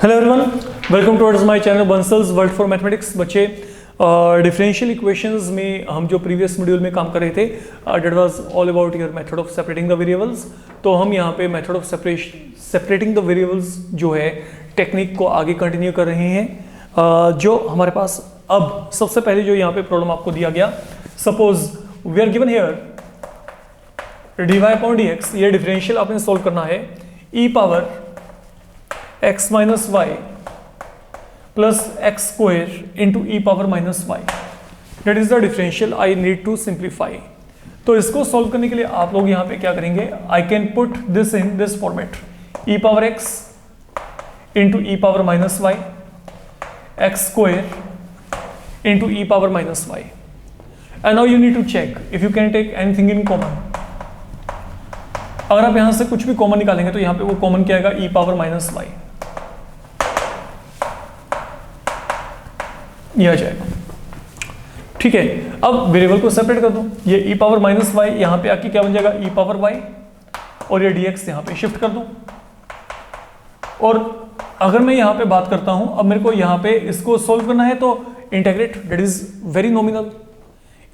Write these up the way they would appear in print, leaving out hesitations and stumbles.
Hello everyone, welcome towards my channel Bansal's world for mathematics. बच्चे differential equations में हम जो प्रीवियस मॉड्यूल में काम कर रहे थे that was all about your method of separating the variables. तो हम यहाँ पे method of separating the variables जो है टेक्निक को आगे कंटिन्यू कर रहे हैं। जो हमारे पास अब सबसे पहले जो यहाँ पे प्रॉब्लम आपको दिया गया, suppose we are given here dy upon dx, ये डिफरेंशियल आपने सोल्व करना है e power x minus y plus x square into e power minus y, that is the differential I need to simplify. तो इसको solve करने के लिए आप लोग यहाँ पे क्या करेंगे, I can put this in this format, e power x into e power minus y x square into e power minus y. And now you need to check if you can take anything in common. अगर आप यहां से कुछ भी common निकालेंगे तो यहां पे वो कॉमन क्या आएगा, ई पावर माइनस वाई, ये आ जाएगा। ठीक है, अब वेरिएबल को सेपरेट कर दो, ये ई पावर माइनस वाई यहां पे आके क्या बन जाएगा, ई पावर वाई, और ये dx यहां पे शिफ्ट कर दो। और अगर मैं यहां पे बात करता हूं, अब मेरे को यहां पे इसको सोल्व करना है तो integrate, that is very nominal,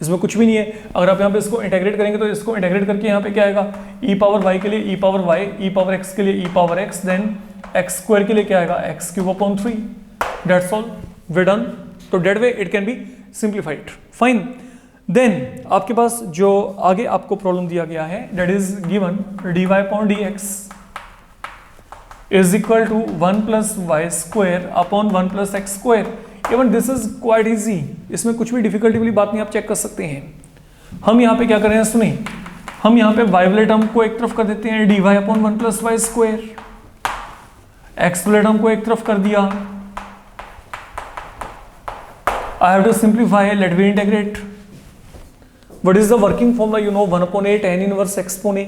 इसमें कुछ भी नहीं है। अगर आप यहाँ पे इसको इंटेग्रेट करेंगे तो इसको इंटेग्रेट करके यहाँ पे क्या आएगा, ई पावर वाई के लिए e power y, e power x के लिए e power x, then x square के लिए क्या आएगा, x cube upon 3, that's all, we done. तो that way it can be simplified, fine. Then आपके पास जो आगे आपको प्रॉब्लम दिया गया है, that is given dy upon dx is equal to 1 plus y square upon 1 plus x square. Even this is quite easy, इसमें कुछ भी डिफिकल्टी वाली बात नहीं, आप चेक कर सकते हैं। हम यहाँ पे क्या कर रहे हैं, सुनिए, हम यहाँ पे वाई वाले टर्म को एक तरफ कर देते हैं, dy upon 1 plus y square, x वाले टर्म को एक तरफ कर दिया, I have to simplify, let me integrate. What is the working formula? You know 1 upon a tan inverse x upon a.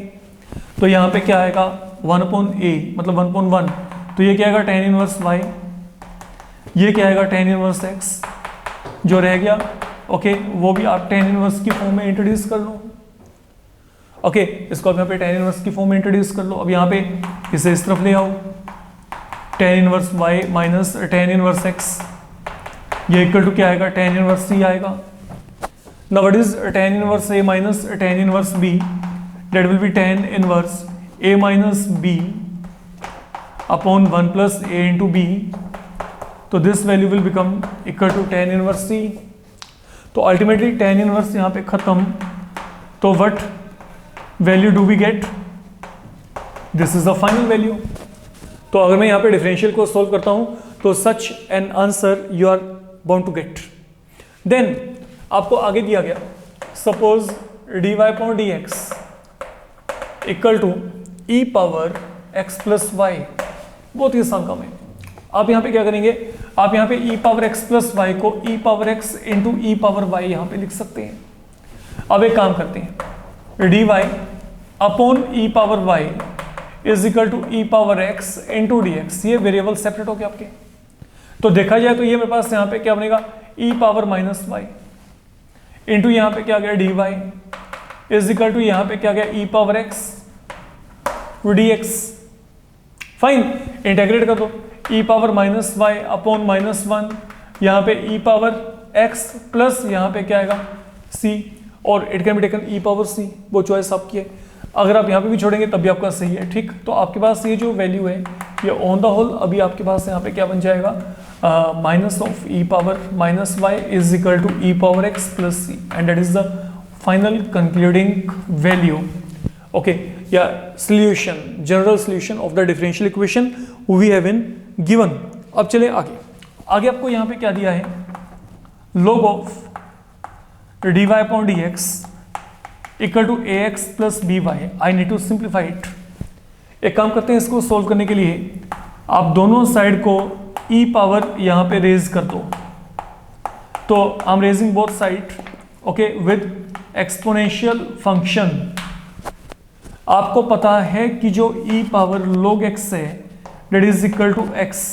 तो यहाँ पे क्या आएगा, 1 upon a मतलब 1 upon 1, तो ये क्या आएगा tan inverse y, ये क्या आएगा tan inverse x, जो रह गया ओके वो भी आप tan inverse की फॉर्म में इंट्रोड्यूस कर लो। ओके इसको आप यहाँ पे tan inverse की फॉर्म में इंट्रोड्यूस कर लो। अब यहाँ पे इसे इस तरफ ले आओ, tan inverse y minus tan inverse x, ये इक्वल टू क्या आएगा, tan इनवर्स c आएगा। Now what is tan inverse a minus tan inverse b, that will be tan inverse a minus b upon 1 plus a into b, तो this value will become equal to tan inverse c। तो ultimately tan inverse यहाँ पे खत्म, तो what value do we get, this is the final value. तो अगर मैं यहाँ पे डिफरेंशियल को सोल्व करता हूँ तो such an answer you are bound to get. Then आपको आगे दिया गया, suppose dy upon dx equal to e power x plus y, बहुत ही आसान काम है। आप यहाँ पे क्या करेंगे, आप यहाँ पे ई पावर x प्लस वाई को ई power x into e power y यहाँ पे लिख सकते हैं। अब एक काम करते हैं, dy upon e power y is equal to e power x into dx, ये वेरिएबल सेपरेट हो गए आपके। तो देखा जाए तो ये मेरे पास यहाँ पे क्या बनेगा, e power minus y into यहाँ पे क्या गया d y is equal to यहाँ पे क्या गया, e power x d x. Fine, integrate कर दो, e power minus y upon minus 1, यहाँ पे ई पावर एक्स प्लस यहाँ पे क्या आएगा सी, और it can be taken e power C, वो चॉइस आपकी है। अगर आप यहाँ पे भी छोड़ेंगे तब भी आपका सही है, ठीक। तो आपके पास ये जो वैल्यू है ये ऑन द होल अभी आपके पास यहाँ पे क्या बन जाएगा, minus of e power minus y is equal to e power x plus c, and that is the final concluding value, okay, या solution, general solution of the differential equation we have been given. अब चले आगे, आगे आपको यहाँ पे क्या दिया है, log of dy upon dx equal to ax plus by, I need to simplify it. एक काम करते हैं, इसको सोल्व करने के लिए आप दोनों साइड को e पावर यहाँ पे रेज कर दो, तो I am raising both side, okay, with exponential function. आपको पता है कि जो e पावर log x है that is equal to x,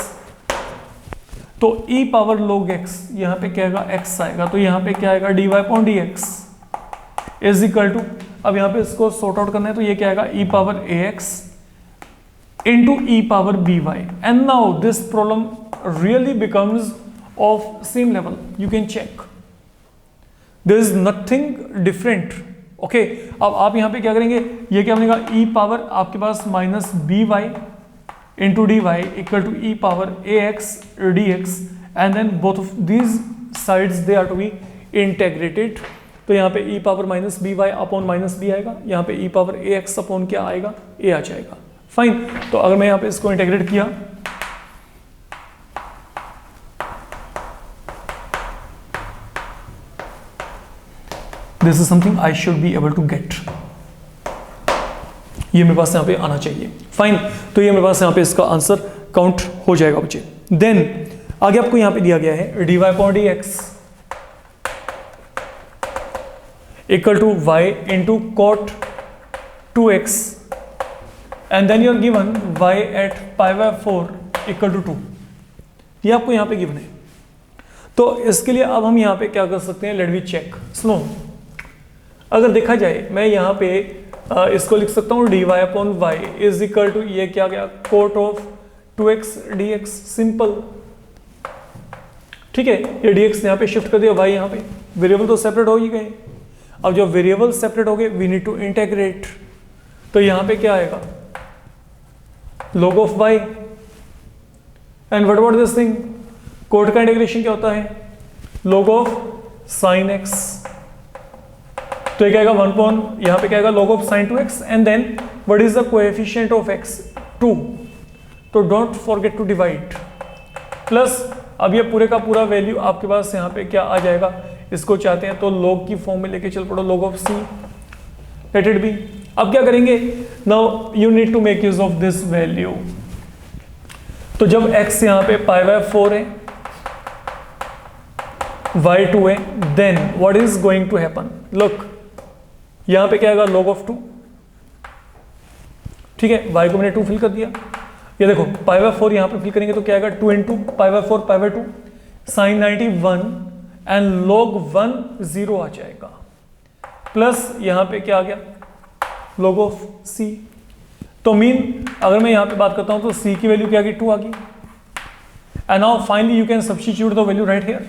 तो e पावर log x यहाँ पे क्या आएगा, x आएगा, तो यहाँ पे क्या आएगा, dy upon dx is equal to, अब यहाँ पे इसको सॉर्ट आउट करना है तो ये क्या आएगा, e power ax into e power by, and now this problem really becomes of same level. You can check, there is nothing different. Okay अब आप यहाँ पे क्या करेंगे, ये क्या बनेगा, e पावर आपके पास minus b y into d y equal to e power a x d x, and then both of these sides they are to be integrated. तो यहाँ पे e power minus b y upon minus b आएगा, यहाँ पे e power a x upon क्या आएगा, a आ जाएगा. Fine. तो अगर मैं यहाँ पे इसको इंटेग्रेट किया, this is something I should be able to get, ये मेरे पास यहाँ पे आना चाहिए. फाइन. तो ये मेरे पास यहाँ पे इसका आंसर काउंट हो जाएगा बच्चे. देन आगे आपको यहाँ पे दिया गया है d y upon d x equal to y into cot 2x, and then you are given y at pi by 4 equal to 2. ये आपको यहाँ पे गिवन है. तो इसके लिए अब हम यहाँ पे क्या कर सकते हैं, लेट वी चेक. सुनो, अगर देखा जाए मैं यहाँ पे इसको लिख सकता हूँ d y upon y is equal to, ये क्या गया, coat of 2x dx. Simple. ठीक है, ये dx यहाँ पे शिफ्ट कर दिया, y यहाँ पे. वेरिएबल तो सेपरेट हो ही गए. अब जब वेरिएबल सेपरेट हो गए, वी नीड टू इंटेग्रेट. तो यहाँ पे क्या आएगा, log of y, and what about this thing, cot का इंटीग्रेशन क्या होता है, log ऑफ sin x. तो ये क्या आएगा 1 अपॉन, यहाँ पे क्या आएगा log of sin 2x, and then what is the coefficient of x, 2. तो don't forget to divide. Plus अब ये पूरे का पूरा वैल्यू आपके पास यहाँ पे क्या आ जाएगा, इसको चाहते हैं तो log की फॉर्म में लेके चल पड़ो, log of c, let it be. अब क्या करेंगे, now you need to make use of this value. तो जब x यहाँ पे पाई बाय 4 है, y 2 है, then what is going to happen, look यहाँ पे क्या आएगा log ऑफ 2. ठीक है, y को मैंने 2 फिल कर दिया. ये देखो पाई बाय 4 यहाँ पे फिल करेंगे तो क्या आएगा, 2 into pi by 4 pi by 2 sine 91, and log 1 0 आ जाएगा. प्लस यहाँ पे क्या आ गया, log ऑफ c. तो मीन अगर मैं यहाँ पे बात करता हूँ तो c की वैल्यू क्या आ गई, 2 आ गई. And now finally you can substitute the value right here.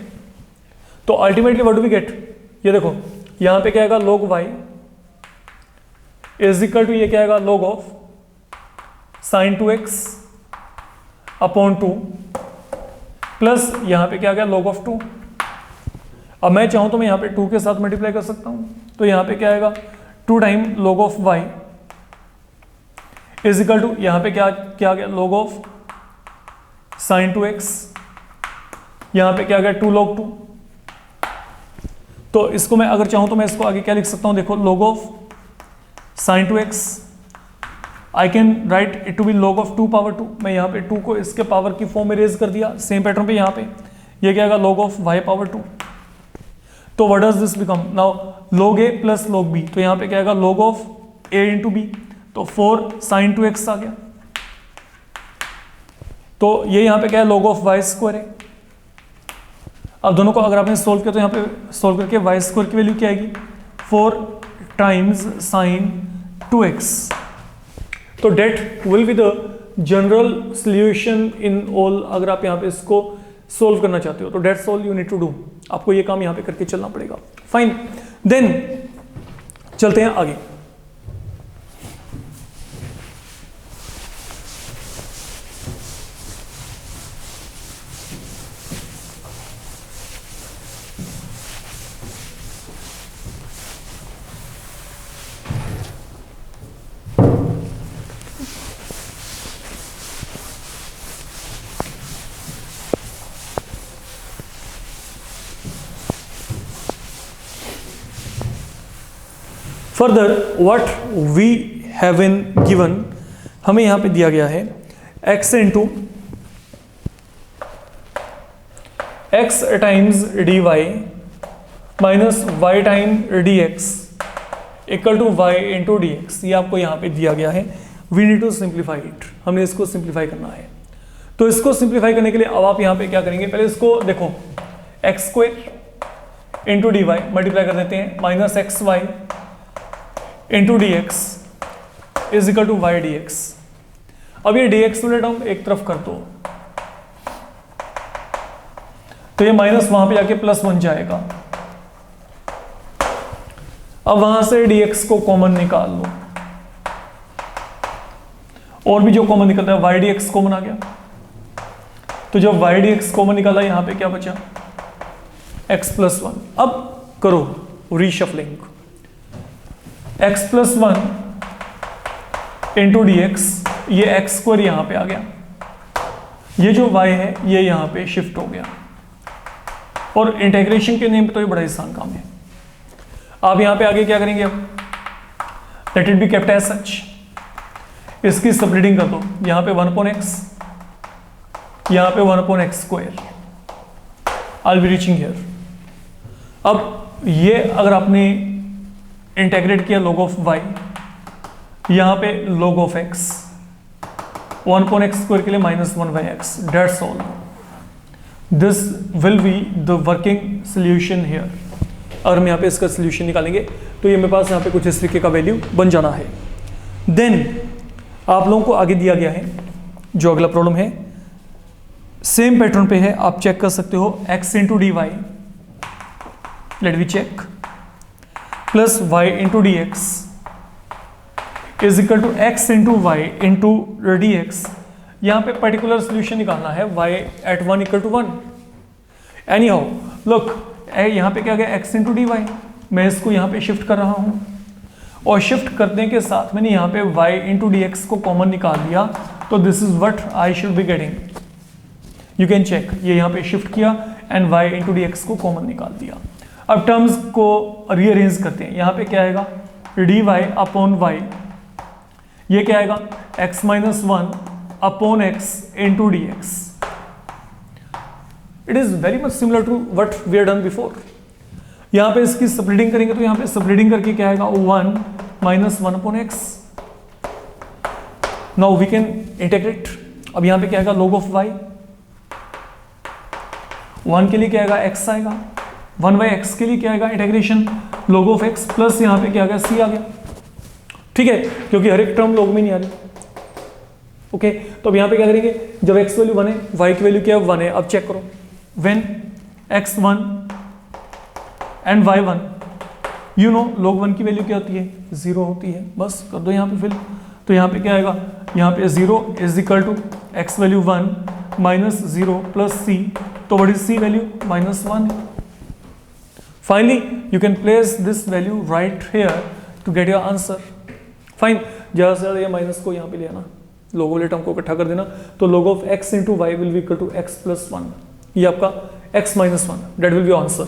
तो ultimately what do we get, ये देखो यहाँ पे क्या आएगा, log y is equal to, ये क्या आएगा, log of sine 2x upon 2, plus यहाँ पे क्या आ गया, log ऑफ 2. अब मैं चाहूँ तो मैं यहाँ पे 2 के साथ मल्टीप्लाई कर सकता हूँ. तो यहाँ पे क्या आएगा, 2 time log of y is equal to, यहाँ पे क्या आ गया, log ऑफ साइन 2x, यहाँ पे क्या आ गया, 2 log 2. तो इसको मैं अगर चाहूँ तो मैं इसको आगे क्या लिख सकता हूँ, देखो log of sine 2x, I can write it to be log of 2 power 2. मैं यहाँ पे 2 को इसके पावर की फॉर्म में रेज कर दिया. सेम पैटर्न पे यहाँ पे ये क्या आएगा, log ऑफ y पावर 2. तो what does this become, now log a plus log b. तो यहाँ पे क्या आएगा, log of a into b. तो 4 साइन 2x आ गया. तो ये यहाँ पे क्या है, log ऑफ y स्क्वायर है. अब दोनों को अगर आपने सोल्व किया तो यहाँ पे सोल्व करके y स्क्वायर की वैल्यू क्या आएगी, 4 टाइम्स साइन 2x. तो that will be the general solution in all. अगर आप यहाँ पे इसको सोल्व करना चाहते हो तो that's all you need to do. आपको ये काम यहाँ पे करके चलना पड़ेगा. फाइन. देन चलते हैं आगे. Further what we have in given, हमें यहां पे दिया गया है x into x times d y minus y time d x equal to y into d x. ये आपको यहाँ पे दिया गया है. We need to simplify it. हमने इसको सिंप्लीफाई करना है. तो इसको सिंप्लीफाई करने के लिए अब आप यहाँ पे क्या करेंगे, पहले इसको देखो x square into d y multiply कर देते हैं, minus x y into d x is equal to y d x. अब ये dx वाले टर्म एक तरफ कर दो, तो ये माइनस वहां पे जाके प्लस बन जाएगा। अब वहां से dx को कॉमन निकाल लो, और भी जो कॉमन निकलता है y dx कॉमन आ गया। तो जब y dx कॉमन निकाला, यहां पे क्या बचा, x प्लस 1। अब करो reshuffling, x plus 1 into d x, ये एक्स स्क्वायर यहां पे आ गया, ये जो y है ये यहां पे शिफ्ट हो गया। और इंटीग्रेशन के नेम पे तो ये बड़ा आसान काम है। आप यहां पे आगे क्या करेंगे, अब let it be kept as such, इसकी स्प्लिटिंग कर दो, यहां पे 1/x, यहां पे 1/x square, I will be reaching here. अब ये अगर आपने इंटीग्रेट किया log ऑफ y, यहां पे log of x, 1/x square के लिए -1/x, that's all. This will be the working solution here. अगर हम यहाँ पे इसका सोल्यूशन निकालेंगे तो ये मेरे पास यहाँ पे कुछ इस तरीके का वैल्यू बन जाना है। देन आप लोगों को आगे दिया गया है जो अगला प्रॉब्लम है, सेम पैटर्न पे है, आप चेक कर सकते हो। x into d y, let we check, plus y into d x is equal to x into y into d x. यहाँ पे पर्टिकुलर सोल्यूशन निकालना है, y at 1 equal to 1। Anyhow look, यहाँ पे क्या गया, x इंटू डी वाई, मैं इसको यहाँ पे शिफ्ट कर रहा हूँ, और शिफ्ट करने के साथ मैंने यहाँ पे y इंटू डी एक्स को कॉमन निकाल दिया, तो this is what I should be getting. You can check, ये यहाँ पे शिफ्ट किया and y into d x को कॉमन निकाल दिया। अब टर्म्स को रीअरेंज करते हैं, यहाँ पे क्या आएगा, डी वाई अपॉन वाई, ये क्या आएगा, x minus 1 upon x into d x. It is very much similar to what we have done before. यहाँ पे इसकी स्प्लिटिंग करेंगे तो यहाँ पे स्प्लिटिंग करके क्या आएगा, 1 minus 1 upon x। Now we can integrate. अब यहाँ पे क्या आएगा, log ऑफ y, 1 के लिए क्या आएगा, x आएगा, 1/x के लिए क्या आएगा, integration log of x, plus यहाँ पे क्या आ गया, c आ गया। ठीक है, क्योंकि हर एक टर्म log में नहीं आ रही। ओके, तो अब यहाँ पे क्या करेंगे, जब x वैल्यू 1 है, y की वैल्यू क्या है, 1 है। अब चेक करो, when x 1 and y 1, you know log 1 की वैल्यू क्या होती है, 0 होती है। बस कर दो यहाँ पे फिल, तो यहाँ पे क्या आएगा, यहाँ पे 0 is equal to x value 1 minus 0 plus c, तो what is c value, -1। Finally you can place this value right here to get your answer. Fine, ज़्यादा से ज़्यादा ये माइनस को यहाँ पे ले आना, log वाले टर्म को इकट्ठा कर देना, तो log of x into y will be equal to x plus 1, ये आपका x minus 1, that will be answer.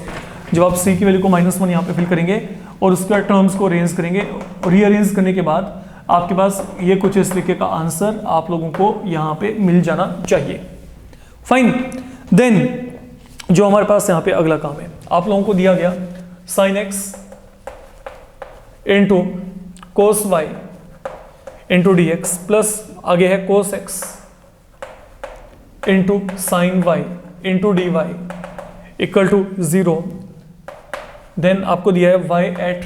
जब आप c की वैल्यू को -1 यहाँ पे फिल करेंगे और उसके बाद टर्म्स को अरेंज करेंगे, रीअरेंज करने के बाद आपके पास ये कुछ इस तरीके का आंसर आप लोगों को यहाँ पे मिल जाना चाहिए। फाइन, देन जो हमारे पास यहाँ पे अगला काम है, आप लोगों को दिया गया sine x into cos y into d x, plus आगे है cos x into sine y into d y equal to 0। Then आपको दिया है y at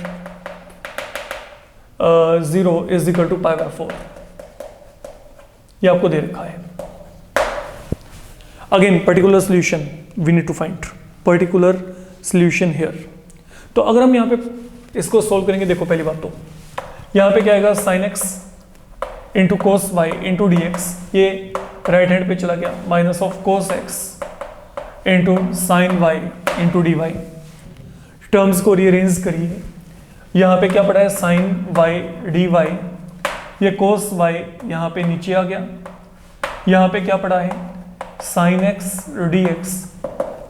0 is equal to π/4, ये आपको दे रखा है। Again particular solution we need to find particular solution here. तो अगर हम यहाँ पे इसको सोल्व करेंगे, देखो पहली बात तो यहाँ पे क्या आएगा, sine x into cos y into d x, ये राइट हैंड पे चला गया, minus of cos x into sine y into d y. Terms को रीअरेंज करिए, यहाँ पे क्या पड़ा है, साइन वाई डी वाई, ये कोस वाई यहाँ पे नीचे आ गया, यहाँ पे क्या पड़ा है, sine x d x,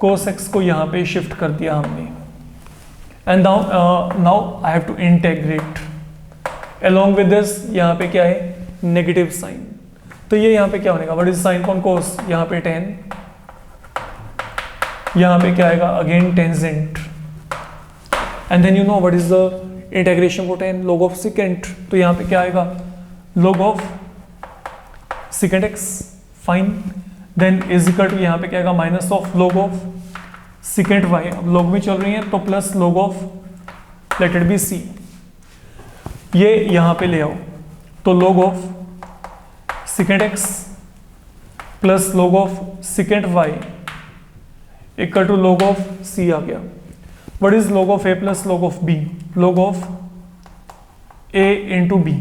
cos x को यहाँ पे शिफ्ट कर दिया हमने। And now I have to integrate along with this, यहाँ पे क्या है, नेगेटिव साइन, तो ये यहाँ पे क्या होगा, what is sine upon cos, यहाँ पे 10, यहाँ पे क्या आएगा, again tangent, and then you know what is the integration for 10, log of secant, तो यहाँ पे क्या आएगा, log of secant x। Fine, then is equal to यहाँ पे क्या आएगा, minus of log of secant y, अब log में चल रही है तो plus log of let it be c, ये यहाँ पे ले आओ, तो log of secant x plus log of secant y equal to log of c आ गया. What is log of a plus log of b? log of a into b.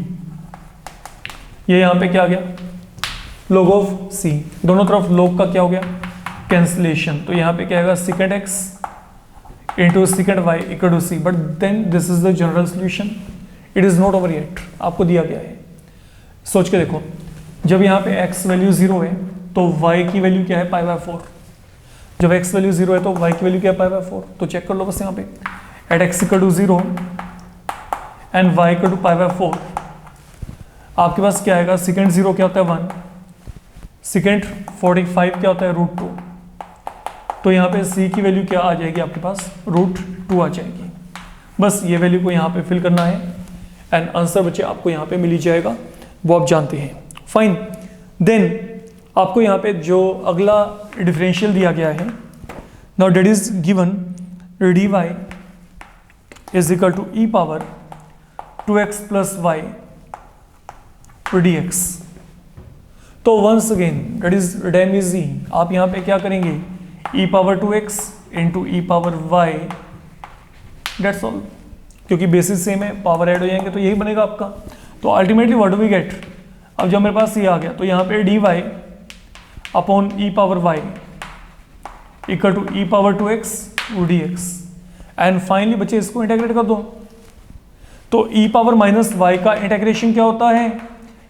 ये यहां पे क्या आ गया? log of c. दोनों तरफ log का क्या हो गया? कैंसिलेशन. तो यहां पे क्या आएगा? Secant x into secant y equal to c. But then this is the general solution. It is not over yet. आपको दिया गया है. सोच के देखो, जब यहाँ पे x वैल्यू 0 है तो y की वैल्यू क्या है? π/4. जब x वैल्यू 0 है तो y की वैल्यू क्या है? π/4. तो चेक कर लो बस यहाँ पे at x equal to 0 and y equal to π/4 आपके पास क्या आएगा? सेकेंड 0 क्या होता है? 1. सेकेंड 45 क्या होता है? √2. तो यहाँ पे c की वैल्यू क्या आ जाएगी आपके पास? √2 आ जाएगी. बस ये वैल्यू को यहाँ पे फिल करना है एंड आंसर बच्चे आपको यहाँ पे मिल ही जाएगा, वो आप जानते हैं. फाइन. देन आपको यहाँ पे जो अगला डिफरेंशियल दिया गया है, now that is given dy is equal to e power 2x plus y dx. तो once again that is random easy. आप यहाँ पे क्या करेंगे? e power 2x into e power y. That's all. क्योंकि बेसिस सेम है, power add हो जाएंगे तो यही बनेगा आपका. तो ultimately what do we get? अब जब मेरे पास ये आ गया तो यहाँ पे dy upon e power y equal to e power 2x dx. And finally बच्चे इसको इंटीग्रेट कर दो. तो ई पावर माइनस वाई का इंटीग्रेशन क्या होता है?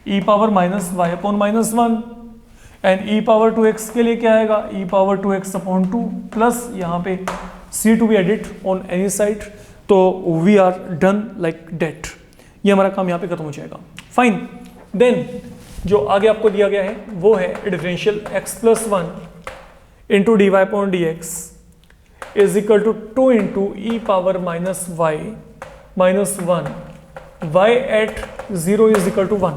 E power minus y upon -1. And e power 2x के लिए क्या आएगा? ई पावर 2x अपॉन 2 प्लस यहाँ पे c to be added on any side. तो we are done like that. ये हमारा काम यहाँ पे खत्म हो जाएगा. फाइन. देन जो आगे आपको दिया गया है वो है differential x plus 1 into d y upon d x is equal to 2 into e power minus y minus 1. Y at 0 is equal to 1.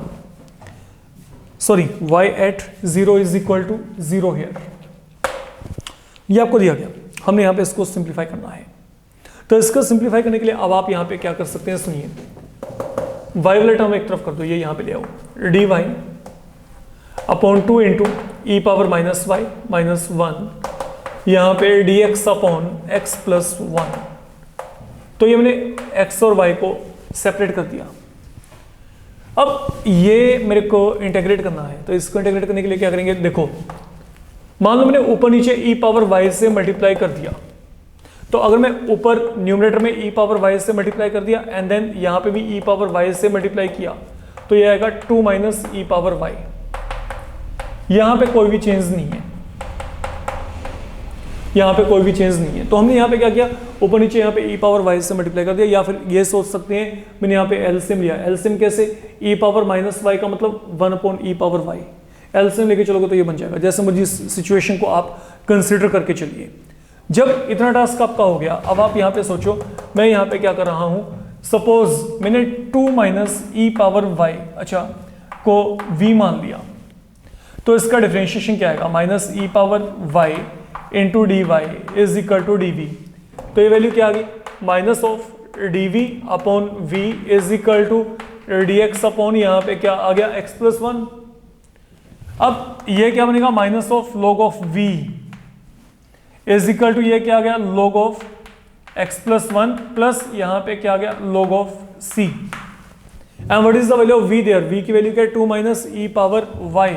Sorry, y at 0 is equal to 0 here. ये आपको दिया गया. हमने यहाँ पे इसको सिंप्लीफाई करना है. तो इसको सिंप्लीफाई करने के लिए अब आप यहाँ पे क्या कर सकते हैं? सुनिए, y वाला टर्म एक तरफ कर दो, ये यहाँ पे ले आओ. dy upon 2 into e power minus y minus 1. यहाँ पे dx अपॉन x प्लस 1. तो ये मैंने x और y को सेपरेट कर दिया. अब ये मेरे को इंटीग्रेट करना है. तो इसको इंटीग्रेट करने के लिए क्या करेंगे? देखो, मान लो मैंने ऊपर नीचे e पावर y से मल्टीप्लाई कर दिया. तो अगर मैं ऊपर न्यूमरेटर में e पावर y से मल्टीप्लाई कर दिया एंड देन यहाँ पे भी e पावर y से मल्टीप्लाई किया तो ये आएगा 2 माइनस ई पावर y. यहाँ पे कोई भी चेंज नहीं है. यहाँ पे कोई भी चेंज नहीं है. तो हमने यहाँ पे क्या किया? ऊपर नीचे यहाँ पे e पावर y से मल्टीप्लाई कर दिया. या फिर ये सोच सकते हैं मैंने यहाँ पे एलसीएम लिया. एलसीएम कैसे? e पावर माइनस वाई का मतलब 1 upon e power Y. LCM लेके चलोगे तो ये बन जाएगा. जैसे मुझे सिचुएशन को आप कंसिडर करके चलिए. जब इतना टास्क आपका हो गया, अब आप यहाँ पे सोचो मैं यहाँ पे क्या कर रहा हूँ. सपोज मैंने 2 माइनस ई पावर वाई अच्छा को v मान लिया. तो इसका डिफरेंशिएशन क्या आएगा? Minus e power y into d y is equal to d v. तो ये वैल्यू क्या आ गई? Minus of d v upon v is equal to d x upon यहाँ पे क्या आ गया? x plus 1. अब ये क्या बनेगा? Minus of log of v is equal to ये क्या आ गया? log of x plus 1 plus यहाँ पे क्या आ गया? log of c. And what is the value of v there? v की वैल्यू क्या है? 2 minus e power y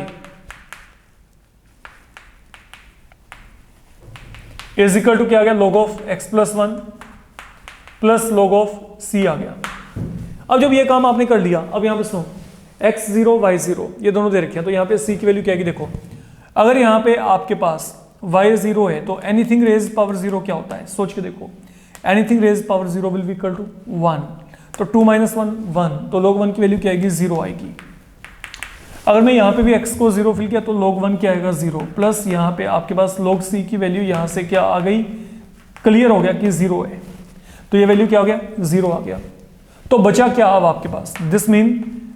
is equal to क्या आ गया? log of x plus 1 plus log of c आ गया. अब जब ये काम आपने कर लिया, अब यहाँ पे सुनो, x0 y0 ये दोनों दे रखे हैं. तो यहाँ पे c की वैल्यू क्या आएगी? देखो, अगर यहाँ पे आपके पास y0 है तो एनीथिंग रेज पावर 0 क्या होता है? सोच के देखो. Anything raise power 0 will be equal to 1. तो 2 माइनस 1 1. तो log 1 की वैल्यू क्या आएगी? 0 आएगी. अगर मैं यहाँ पे भी x को 0 फिल किया तो log 1 क्या आएगा? 0 प्लस यहाँ पे आपके पास log c की वैल्यू यहाँ से क्या आ गई? क्लियर हो गया कि 0 है. तो ये वैल्यू क्या हो गया? 0 आ गया. तो बचा क्या अब आपके पास? दिस मीन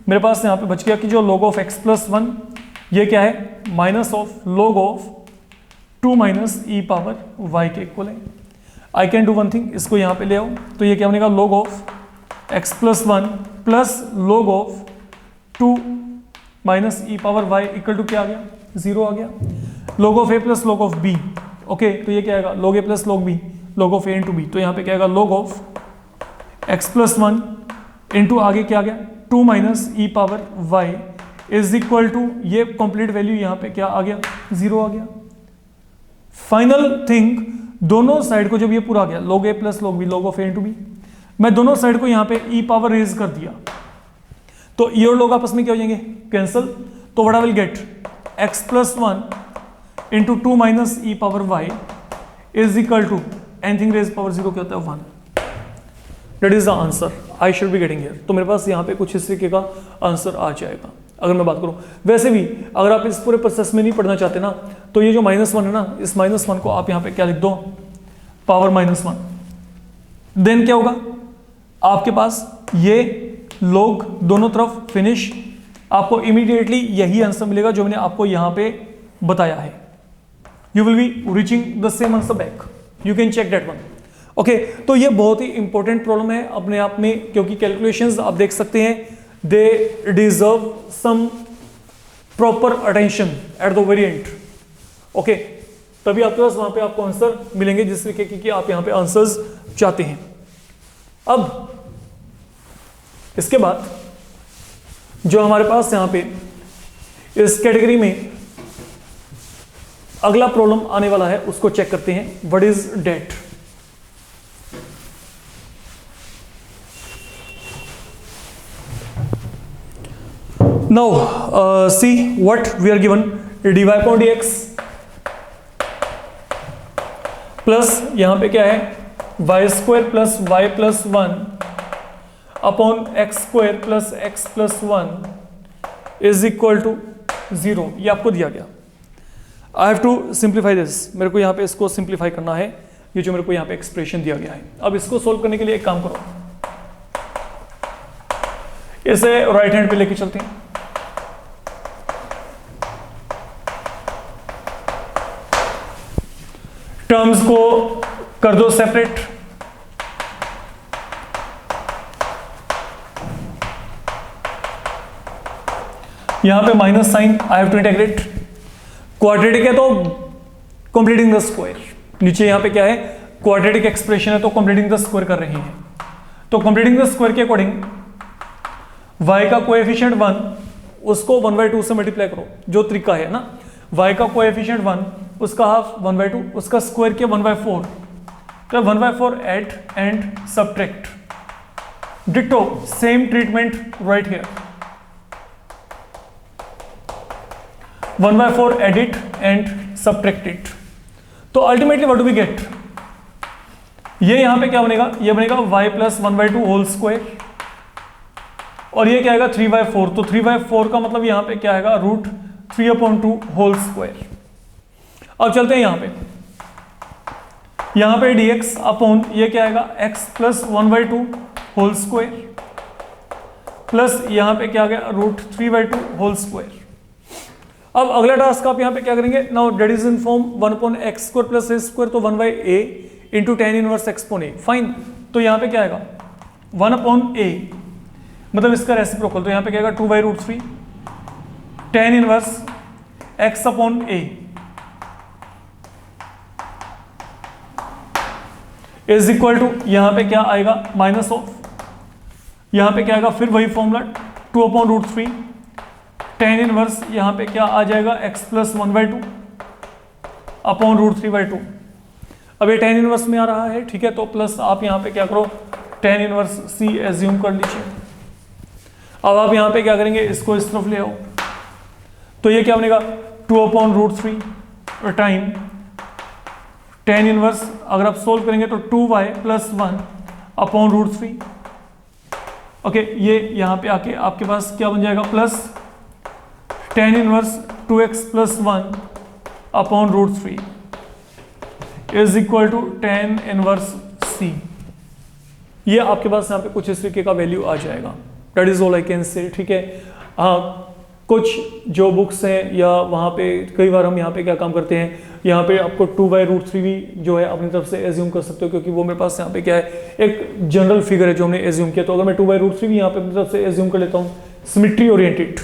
मेरे पास यहाँ पे बच गया कि जो log ऑफ x प्लस 1 ये क्या है? Minus of log of 2 minus e power y के इक्वल है. I can do one thing, इसको यहाँ पे ले आओ. तो ये क्या बनेगा? log of x plus 1 plus log of 2 minus e power y equal to क्या आ गया, 0 आ गया। log of a plus log of b, okay, तो ये क्या आएगा, log a plus log b, log of a into b, तो यहाँ पे क्या आएगा log of x plus 1 into आगे क्या आ गया 2 minus e power y is equal to, ये कंप्लीट वैल्यू यहाँ पे क्या आ गया, 0 आ गया। फाइनल थिंग, दोनों साइड को जब ये पूरा आ गया log a plus log b, log of a into b, मैं दोनों साइड को यहाँ पे e पावर रेज कर दिया, तो ये और लोग आपस में क्या हो जाएंगे, कैंसल। तो what I will get, x plus 1 into 2 minus e power y is equal to anything raise power 0 क्या होता है, 1। That is the answer I should be getting here. तो मेरे पास यहाँ पे कुछ इस तरीके का आंसर आ जाएगा। अगर मैं बात करूं, वैसे भी अगर आप इस पूरे प्रोसेस में नहीं पढ़ना चाहते ना, तो ये जो -1 है ना, इस -1 को आप यहाँ पे क्या लिख दो, पावर -1। देन क्या होगा, आपके पास ये log दोनों तरफ फिनिश, आपको इमीडिएटली यही आंसर मिलेगा जो मैंने आपको यहाँ पे बताया है। You will be reaching the same answer back, you can check that one. Okay, तो ये बहुत ही इंपॉर्टेंट प्रॉब्लम है अपने आप में, क्योंकि कैलकुलेशंस आप देख सकते हैं they deserve some proper attention at the very end. Okay, तभी आपके पास वहां पे आपको आंसर मिलेंगे जिस तरीके की आप यहां पे आंसर्स चाहते हैं। अब इसके बाद जो हमारे पास यहां पे इस कैटेगरी में अगला प्रॉब्लम आने वाला है उसको चेक करते हैं। What is that? Now see what we are given, dy upon dx plus यहां पे क्या है y square plus y plus 1 upon x square plus x plus 1 is equal to 0। ये आपको दिया गया। I have to simplify this, मेरे को यहाँ पे इसको सिंप्लीफाई करना है, ये जो मेरे को यहाँ पे एक्सप्रेशन दिया गया है। अब इसको सोल्व करने के लिए एक काम करो, इसे राइट हैंड पे लेके चलते हैं। टर्म्स को कर दो सेपरेट, यहां पे minus sign, I have to integrate. Quadratic है तो कंप्लीटिंग द स्क्वायर, नीचे यहां पे क्या है क्वाड्रेटिक एक्सप्रेशन है तो कंप्लीटिंग द स्क्वायर कर रहे हैं। तो कंप्लीटिंग द स्क्वायर के अकॉर्डिंग y का कोएफिशिएंट 1 उसको 1/2 से मल्टीप्लाई करो, जो तरीका है ना, y का कोएफिशिएंट 1 उसका हाफ 1/2, उसका स्क्वायर किया 1/4, तो 1/4 add and subtract. Ditto same treatment right here, 1/4 add it and subtract it. तो ultimately what do we get, ये यहां पे क्या बनेगा, ये बनेगा y प्लस 1/2 होल स्क्वायर, और ये क्या आएगा 3/4। तो 3/4 का मतलब यहां पे क्या आएगा √3/2 होल स्क्वायर। अब चलते हैं यहां पे dx अपॉन ये क्या आएगा x plus 1/2 whole square plus यहां पे क्या आ गया √3/2 होल स्क्वायर। अब अगला टास्क आप यहां पे क्या करेंगे, now that is in form 1/x² plus a square, तो 1/a into tan inverse x upon a। Fine, तो यहां पे क्या आएगा 1/a, मतलब इसका रेसिप्रोकल, तो यहां पे क्या आएगा 2/√3 tan inverse x upon a is equal to, यहां पे क्या आएगा माइनस ऑफ, यहां पे क्या आएगा फिर वही फॉर्मूला 2/√3 tan इनवर्स, यहां पे क्या आ जाएगा x प्लस 1/2 अपॉन √3/2। अब ये tan इनवर्स में आ रहा है, ठीक है, तो प्लस आप यहां पे क्या करो tan इनवर्स c एज्यूम कर लीजिए। अब आप यहां पे क्या करेंगे, इसको इस तरफ ले आओ, तो ये क्या बनेगा 2/√3 टाइम tan इनवर्स, अगर आप सोल्व करेंगे तो 2y प्लस 1 अपॉन √3। ओके, ये यहां पे आके आपके पास क्या बन जाएगा plus tan inverse 2x plus 1 upon √3 is equal to tan inverse c। ये आपके पास यहाँ पे कुछ इस तरीके का वैल्यू आ जाएगा। That is all I can से, ठीक है। हाँ, कुछ जो बुक्स हैं या वहाँ पे कई बार हम यहाँ पे क्या काम करते हैं, यहाँ पे आपको 2/√3 भी जो है अपनी तरफ से एज्यूम कर सकते हो, क्योंकि वो मेरे पास यहाँ पे क्या है एक जनरल फिगर है जो हमने एज्यूम किया। तो अगर मैं 2/√3 भी यहाँ पे अपनी तरफ से एज्यूम कर लेता हूँ सिमेट्री ओरिएंटेड,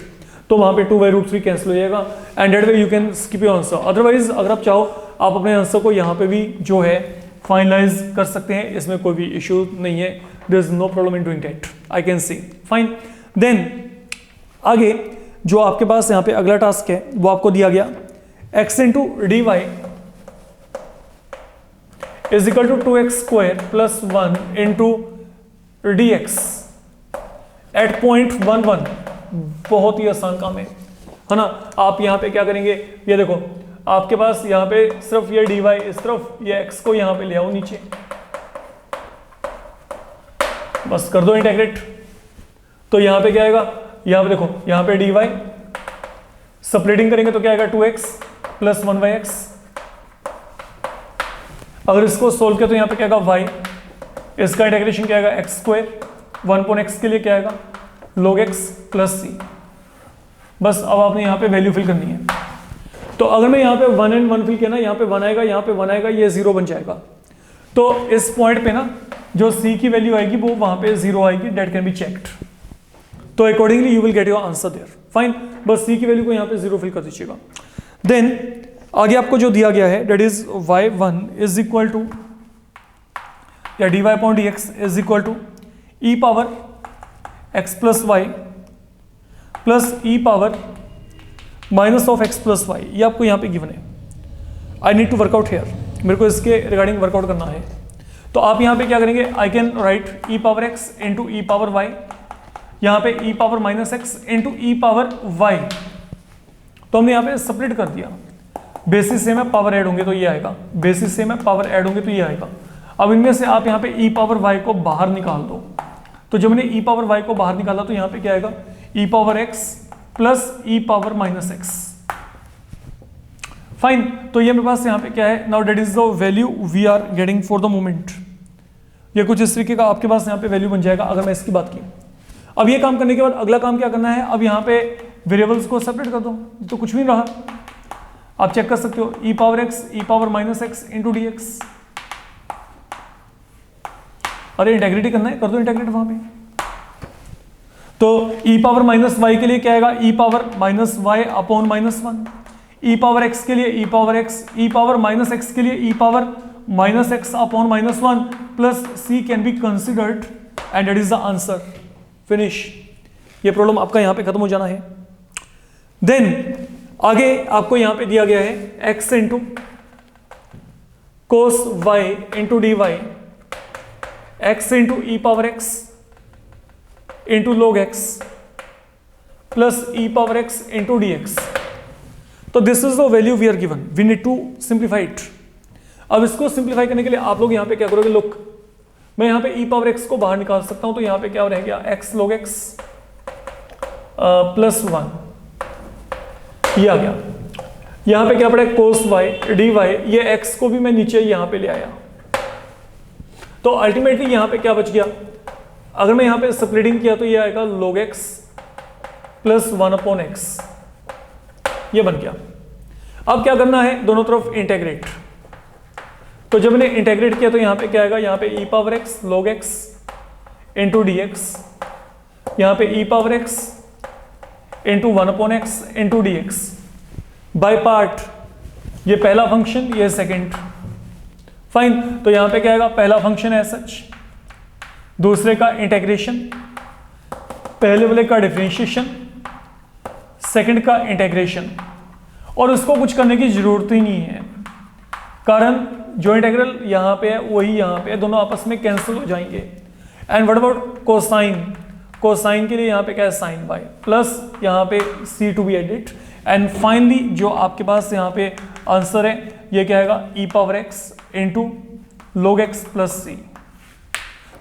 तो वहां पे 2/√3 कैंसिल हो जाएगा and that way you can skip your answer. Otherwise अगर आप चाहो आप अपने आंसर को यहाँ पे भी जो है फाइनलाइज कर सकते हैं, इसमें कोई भी इश्यू नहीं है, there is no problem in doing that, I can see fine. Then आगे जो आपके पास यहाँ पे अगला टास्क है वो आपको दिया गया x into d y is equal to 2x² plus 1 into d x at point 1 1। बहुत ही आसान काम है ना। आप यहाँ पे क्या करेंगे, ये देखो आपके पास यहाँ पे सिर्फ ये dy इस तरफ, ये x को यहाँ पे ले आओ नीचे, बस कर दो इंटीग्रेट। तो यहाँ पे क्या आएगा, यहाँ पे देखो यहाँ पे dy स्प्लिटिंग करेंगे तो क्या आएगा 2x प्लस 1/x। अगर इसको सोल्व किया तो यहाँ पे क्या आएगा y, इसका इंटीग्रेशन क्या आएगा x², 1/x के लिए क्या आएगा log x प्लस c। बस अब आपने यहाँ पे वैल्यू फिल करनी है। तो अगर मैं यहाँ पे 1 and 1 फिल किया ना, यहाँ पे 1 आएगा, यहाँ पे 1 आएगा, ये 0 बन जाएगा। तो इस पॉइंट पे ना जो c की वैल्यू आएगी वो वहां पे 0 आएगी, डेट कैन बी चेक्ड। तो accordingly you will get your answer there, fine. बस c की वैल्यू को यहाँ पे 0 फिल कर दीजिएगा। देन आगे आपको जो दिया गया है that is y1 is equal to या dy upon dx is equal to e power x plus y plus e power minus of x plus y. ये आपको यहाँ पे गिवन है। I need to work out here, मेरे को इसके regarding workout करना है। तो आप यहाँ पे क्या करेंगे, I can write e power x into e power y, यहाँ पे e power minus x into e power y. तो हमने यहाँ पे सेपरेट कर दिया, बेसिस से मैं पावर ऐड होंगे तो ये आएगा, बेसिस से मैं पावर ऐड होंगे तो ये आएगा। अब इनमें से आप यहाँ पे e पावर y को बाहर निकाल दो। तो जब मैंने e पावर y को बाहर निकाला तो यहाँ पे क्या आएगा e power x plus e power minus x, fine. तो ये मेरे पास यहाँ पे क्या है, now that is the value we are getting for the moment. ये कुछ इस तरीके का आपके पास यहाँ पे वैल्यू बन जाएगा अगर मैं इसकी बात की। अब ये काम करने के बाद अगला काम क्या करना है, अब यहाँ पे वेरिएबल्स को सेपरेट कर दो, तो कुछ भी नहीं रहा। आप चेक कर सकते हो e power x e power minus x into d x. अरे इंटेग्रिटी करना है, कर दो इंटेग्रेट वहां पे। तो e पावर माइनस वाई के लिए क्या आएगा, e power minus y upon minus 1। e power x के लिए e power x, e power minus x के लिए e power minus x upon minus 1 plus c can be considered and that is the answer, finish. ये problem आपका यहाँ पे खत्म हो जाना है। देन आगे आपको यहाँ पे दिया गया है x into cos y into d y, x into e power x into log x plus e power x into d x. तो this is the value we are given, we need to simplify it. अब इसको simplify करने के लिए आप लोग यहाँ पे क्या करोगे, लुक मैं यहाँ पे e पावर x को बाहर निकाल सकता हूँ। तो यहाँ पे क्या रह गया x log x प्लस 1, ये आ गया। यहाँ पे क्या पड़ा कोस y dy, ये x को भी मैं नीचे यहाँ पे ले आया। तो अल्टीमेटली यहाँ पे क्या बच गया, अगर मैं यहाँ पे स्प्लिटिंग किया तो ये आएगा log x plus 1 upon x, ये बन गया। अब क्या करना है, दोनों तरफ इंटेग्रेट। तो जब मैंने इंटेग्रेट किया तो यहाँ पे क्या आएगा, यहाँ पे e power x log x into d x, यहाँ पे e power x into 1 upon x into d x by part. ये पहला फंक्शन, ये सेकेंड, फाइन। तो यहाँ पे क्या आएगा, पहला फंक्शन है सच, दूसरे का इंटेग्रेशन, पहले वाले का डिफरेंशिएशन, सेकंड का इंटेग्रेशन। और उसको कुछ करने की जरूरत ही नहीं है, कारण जो इंटेग्रल यहाँ पे है वही यहाँ पे है, दोनों आपस में कैंसिल हो जाएंगे। And what about cosine, cosine के लिए यहाँ पे क्या है साइन बाय, प्लस यहाँ पे c to be added. And finally जो आपके पास यहाँ पे आंसर है ये क्या आएगा, e power x into log x plus c।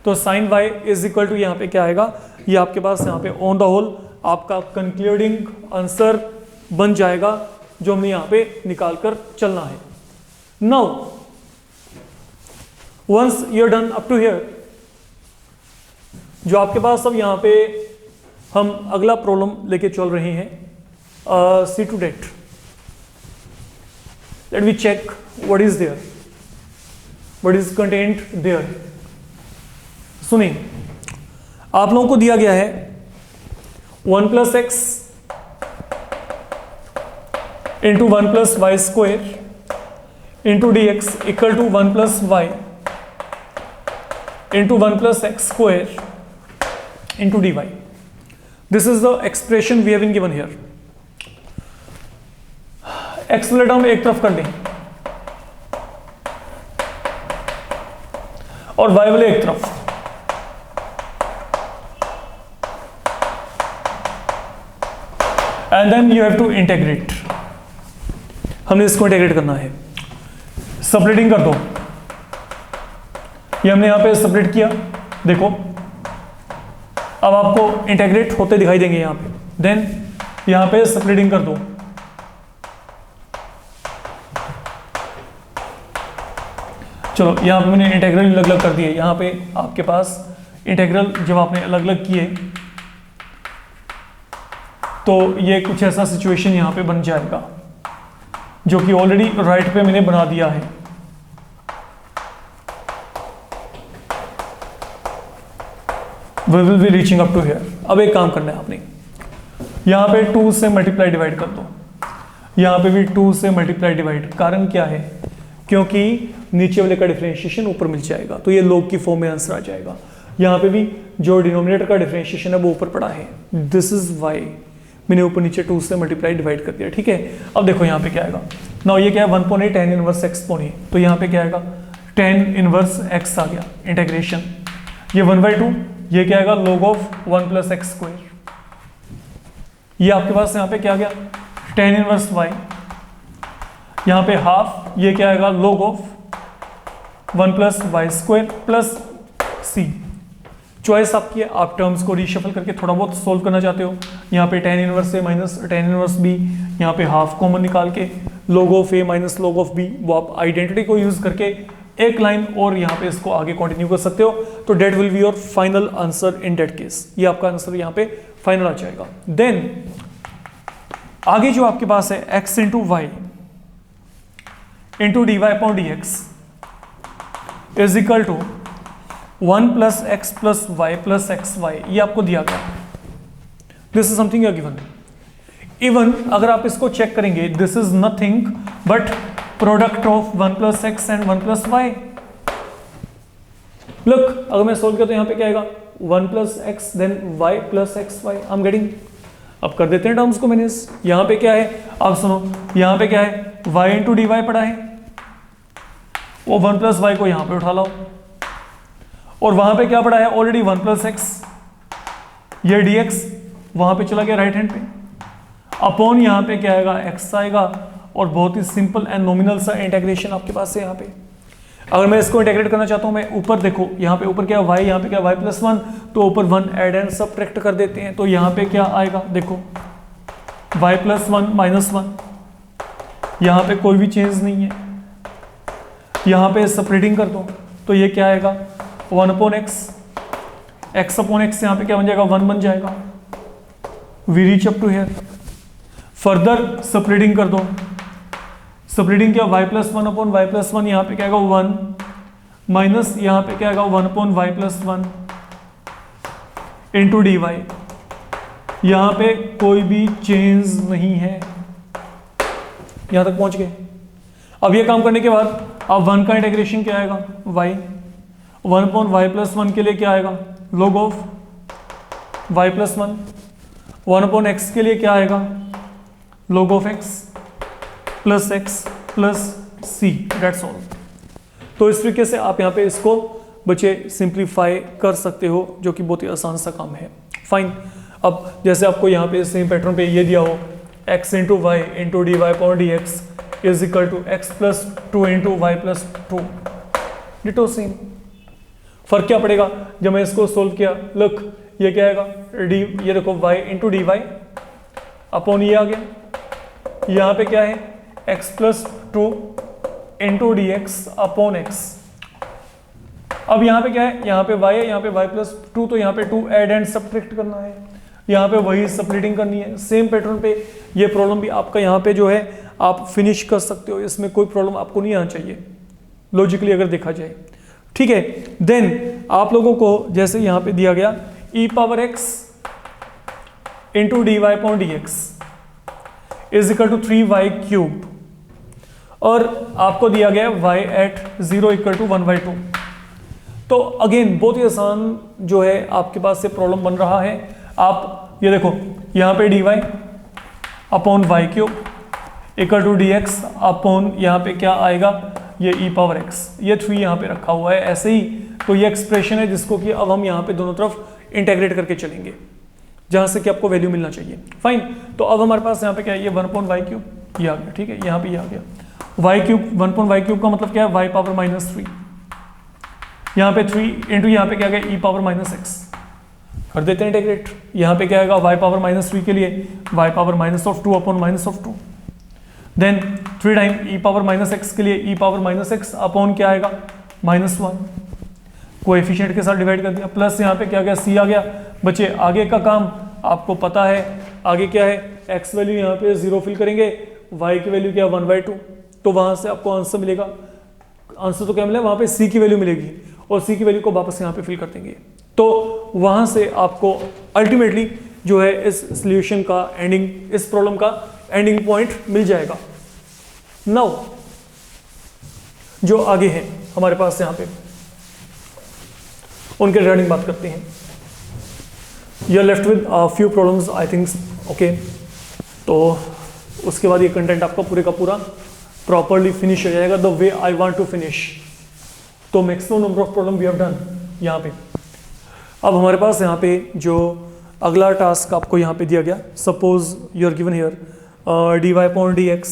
तो sine y is equal to यहाँ पे क्या आएगा, ये आपके पास यहाँ पे ऑन द होल आपका कंक्लूडिंग आंसर बन जाएगा जो हमें यहाँ पे निकाल कर चलना है। Now once you are done up to here, जो आपके पास अब यहाँ पे हम अगला प्रॉब्लम लेके चल रहे हैं, see to date. Let me check what is there, what is content there. सुनिए, आप लोगों को दिया गया है 1 plus x into 1 plus y square into d x equal to 1 plus y into 1 plus x square into d y. This is the expression we have been given here. X वाले term एक तरफ कर दें और y वाले एक तरफ. And then you have to integrate. हमने इसको इंटेग्रेट करना है. सेपरेटिंग कर दो. ये हमने यहां पे सेपरेट किया, देखो अब आपको इंटेग्रेट होते दिखाई देंगे यहां पे. देन यहां पे सेपरेटिंग कर दो. चलो यहाँ पे मैंने इंटेग्रल अलग अलग कर दिए. यहाँ पे आपके पास इंटेग्रल जब आपने अलग अलग किए तो ये कुछ ऐसा सिचुएशन यहाँ पे बन जाएगा जो कि ऑलरेडी राइट पे मैंने बना दिया है. We will be reaching up to here. अब एक काम करना है आपने, यहाँ पे 2 से मल्टीप्लाई डिवाइड कर दो. यहाँ पे भी 2 से मल्टीप्लाई डिवाइड. कारण क्या है? क्योंकि नीचे वाले का डिफरेंशिएशन ऊपर मिल जाएगा तो ये log की फॉर्म में आंसर आ जाएगा. यहाँ पे भी जो डिनोमिनेटर का डिफरेंशिएशन है वो ऊपर पड़ा है. This is y. मैंने ऊपर नीचे 2 से मल्टीप्लाई डिवाइड कर दिया. ठीक है. अब देखो यहाँ पे क्या आएगा. नाउ ये क्या है 1/8 tan इनवर्स x पोनी. तो यहाँ पे क्या आएगा tan इनवर्स x आ गया. इंटेग्रेशन ये 1/2. ये क्या आएगा log of 1 plus x square. ये आपके पास यहाँ पे क्या आ गया tan इनवर्स y. यहाँ पे हाफ. ये क्या आएगा log of 1 plus y square plus c. Choice आपकी है, आप टर्म्स को रीशफल करके थोड़ा बहुत सोल्व करना चाहते हो. यहाँ पे tan inverse a minus tan inverse b. यहाँ पे हाफ कॉमन निकाल के log of a minus log of b. वो आप आइडेंटिटी को यूज करके एक लाइन और यहाँ पे इसको आगे कंटिन्यू कर सकते हो. तो that will be your final answer in that case. ये आपका आंसर यहाँ पे फाइनल आ जाएगा. देन आगे जो आपके पास है x into y into d y upon d x is equal to 1 plus x plus y plus x y. ये आपको दिया गया. This is something given. Even अगर आप इसको चेक करेंगे this is nothing but product of 1 plus x and 1 plus y. Look अगर मैं सोल्व किया तो यहाँ पे क्या आएगा 1 plus x then y plus x y. I am getting. अब कर देते हैं टर्म्स को मैंने. यहाँ पे क्या है आप सुनो. यहाँ पे क्या है y इंटू डी वाई पड़ा है. वो 1 प्लस वाई को यहाँ पे उठा लाओ. और वहां पे क्या पड़ा है ऑलरेडी 1 प्लस एक्स. ये डी एक्स वहां पे चला गया राइट हैंड पे. अपॉन यहाँ पे क्या आएगा x आएगा. और बहुत ही सिंपल एंड नॉमिनल सा इंटेग्रेशन आपके पास है यहाँ पे. अगर मैं इसको इंटेग्रेट करना चाहता हूँ मैं ऊपर देखो यहाँ पे ऊपर क्या y यहाँ पे क्या y प्लस 1. तो ऊपर 1 एड एंड सबट्रैक्ट कर देते हैं. तो यहाँ पे क्या आएगा देखो y प्लस 1 माइनस 1. यहाँ पे कोई भी चेंज नहीं है. यहाँ पे सेपरेटिंग कर दो तो ये क्या आएगा 1 upon x. X upon x यहाँ पे क्या बन जाएगा 1 बन जाएगा. We reach up to here. Further separating कर दो. सेपरेटिंग क्या y plus 1 upon y plus 1. यहाँ पे क्या आएगा 1 माइनस यहाँ पे क्या आएगा 1 upon y plus 1 into d y. यहाँ पे कोई भी चेंज नहीं है. यहाँ तक पहुंच गए. अब ये काम करने के बाद अब 1 का इंटीग्रेशन क्या आएगा y. 1 अपॉन वाई प्लस 1 के लिए क्या आएगा log of y plus 1. 1 upon x के लिए क्या आएगा log of x plus x plus c. That's all. तो इस तरीके से आप यहाँ पे इसको बच्चे सिंप्लीफाई कर सकते हो जो कि बहुत ही आसान सा काम है. फाइन. अब जैसे आपको यहाँ पे सेम पैटर्न पे ये दिया हो x into y into d y upon d x is equal to x plus 2 into y plus 2. Ditto same. फर्क क्या पड़ेगा जब मैं इसको सोल्व किया. लुक ये क्या आएगा डी. ये देखो y into d y upon ये आ गया. यहाँ पे क्या है x plus 2 into d x upon x. अब यहाँ पे क्या है यहाँ पे y है यहाँ पे y प्लस 2. तो यहाँ पे 2 एड एंड सबट्रैक्ट करना है. यहाँ पे वही सेपरेटिंग करनी है. सेम पैटर्न पे ये प्रॉब्लम भी आपका यहाँ पे जो है आप फिनिश कर सकते हो. इसमें कोई प्रॉब्लम आपको नहीं आना चाहिए लॉजिकली अगर देखा जाए. ठीक है. देन आप लोगों को जैसे यहाँ पे दिया गया e power x into d y upon d x is equal to 3y³ और आपको दिया गया है y एट 0 इक्वल टू 1/2। तो अगेन बहुत ही आसान जो है आपके पास से प्रॉब्लम बन रहा है। आप ये देखो यहाँ पे dy upon y³ equal to dx upon यहाँ पे क्या आएगा, ये e पावर x, ये 3 यहाँ पे रखा हुआ है ऐसे ही। तो ये एक्सप्रेशन है जिसको कि अब हम यहाँ पे दोनों तरफ इंटेग्रेट करके चलेंगे जहाँ से कि आपको वैल्यू मिलना चाहिए। फाइन, तो अब हमारे पास यहाँ पे क्या है, ये 1/y³ ये आ गया, ठीक है, यहाँ पे ये आ गया y³ 1/y³ का मतलब क्या है, y पावर -3, यहाँ पे 3 इंटू यहाँ पे क्या गया e पावर -x, कर देते हैं इंटीग्रेट। यहाँ पे क्या आएगा y पावर -3 के लिए y power -2 upon -2, then 3 time e power -x के लिए e पावर -x अपॉन क्या आएगा -1, कोएफिशिएंट के साथ डिवाइड कर दिया, प्लस यहाँ पे क्या गया c आ गया। बच्चे आगे का काम आपको पता है, आगे क्या है, x वैल्यू यहाँ पे 0 फिल करेंगे, y की वैल्यू क्या है 1/2, तो वहां से आपको आंसर मिलेगा। आंसर तो क्या मिला, वहां पे c की वैल्यू मिलेगी और c की वैल्यू को वापस यहाँ पे फिल कर देंगे। तो वहां से आपको अल्टीमेटली जो है इस सॉल्यूशन का एंडिंग, इस प्रॉब्लम का एंडिंग पॉइंट मिल जाएगा। नाउ जो आगे है हमारे पास यहाँ पे उनके रिगार्डिंग बात करते हैं। You are left with few problems I think, okay. तो उसके बाद ये कंटेंट आपका पूरे का पूरा प्रॉपरली फिनिश हो जाएगा the way I want to finish. तो maximum number of problem we have done यहाँ पे। अब हमारे पास यहाँ पे जो अगला टास्क आपको यहाँ पे दिया गया, suppose you are given here dy/dx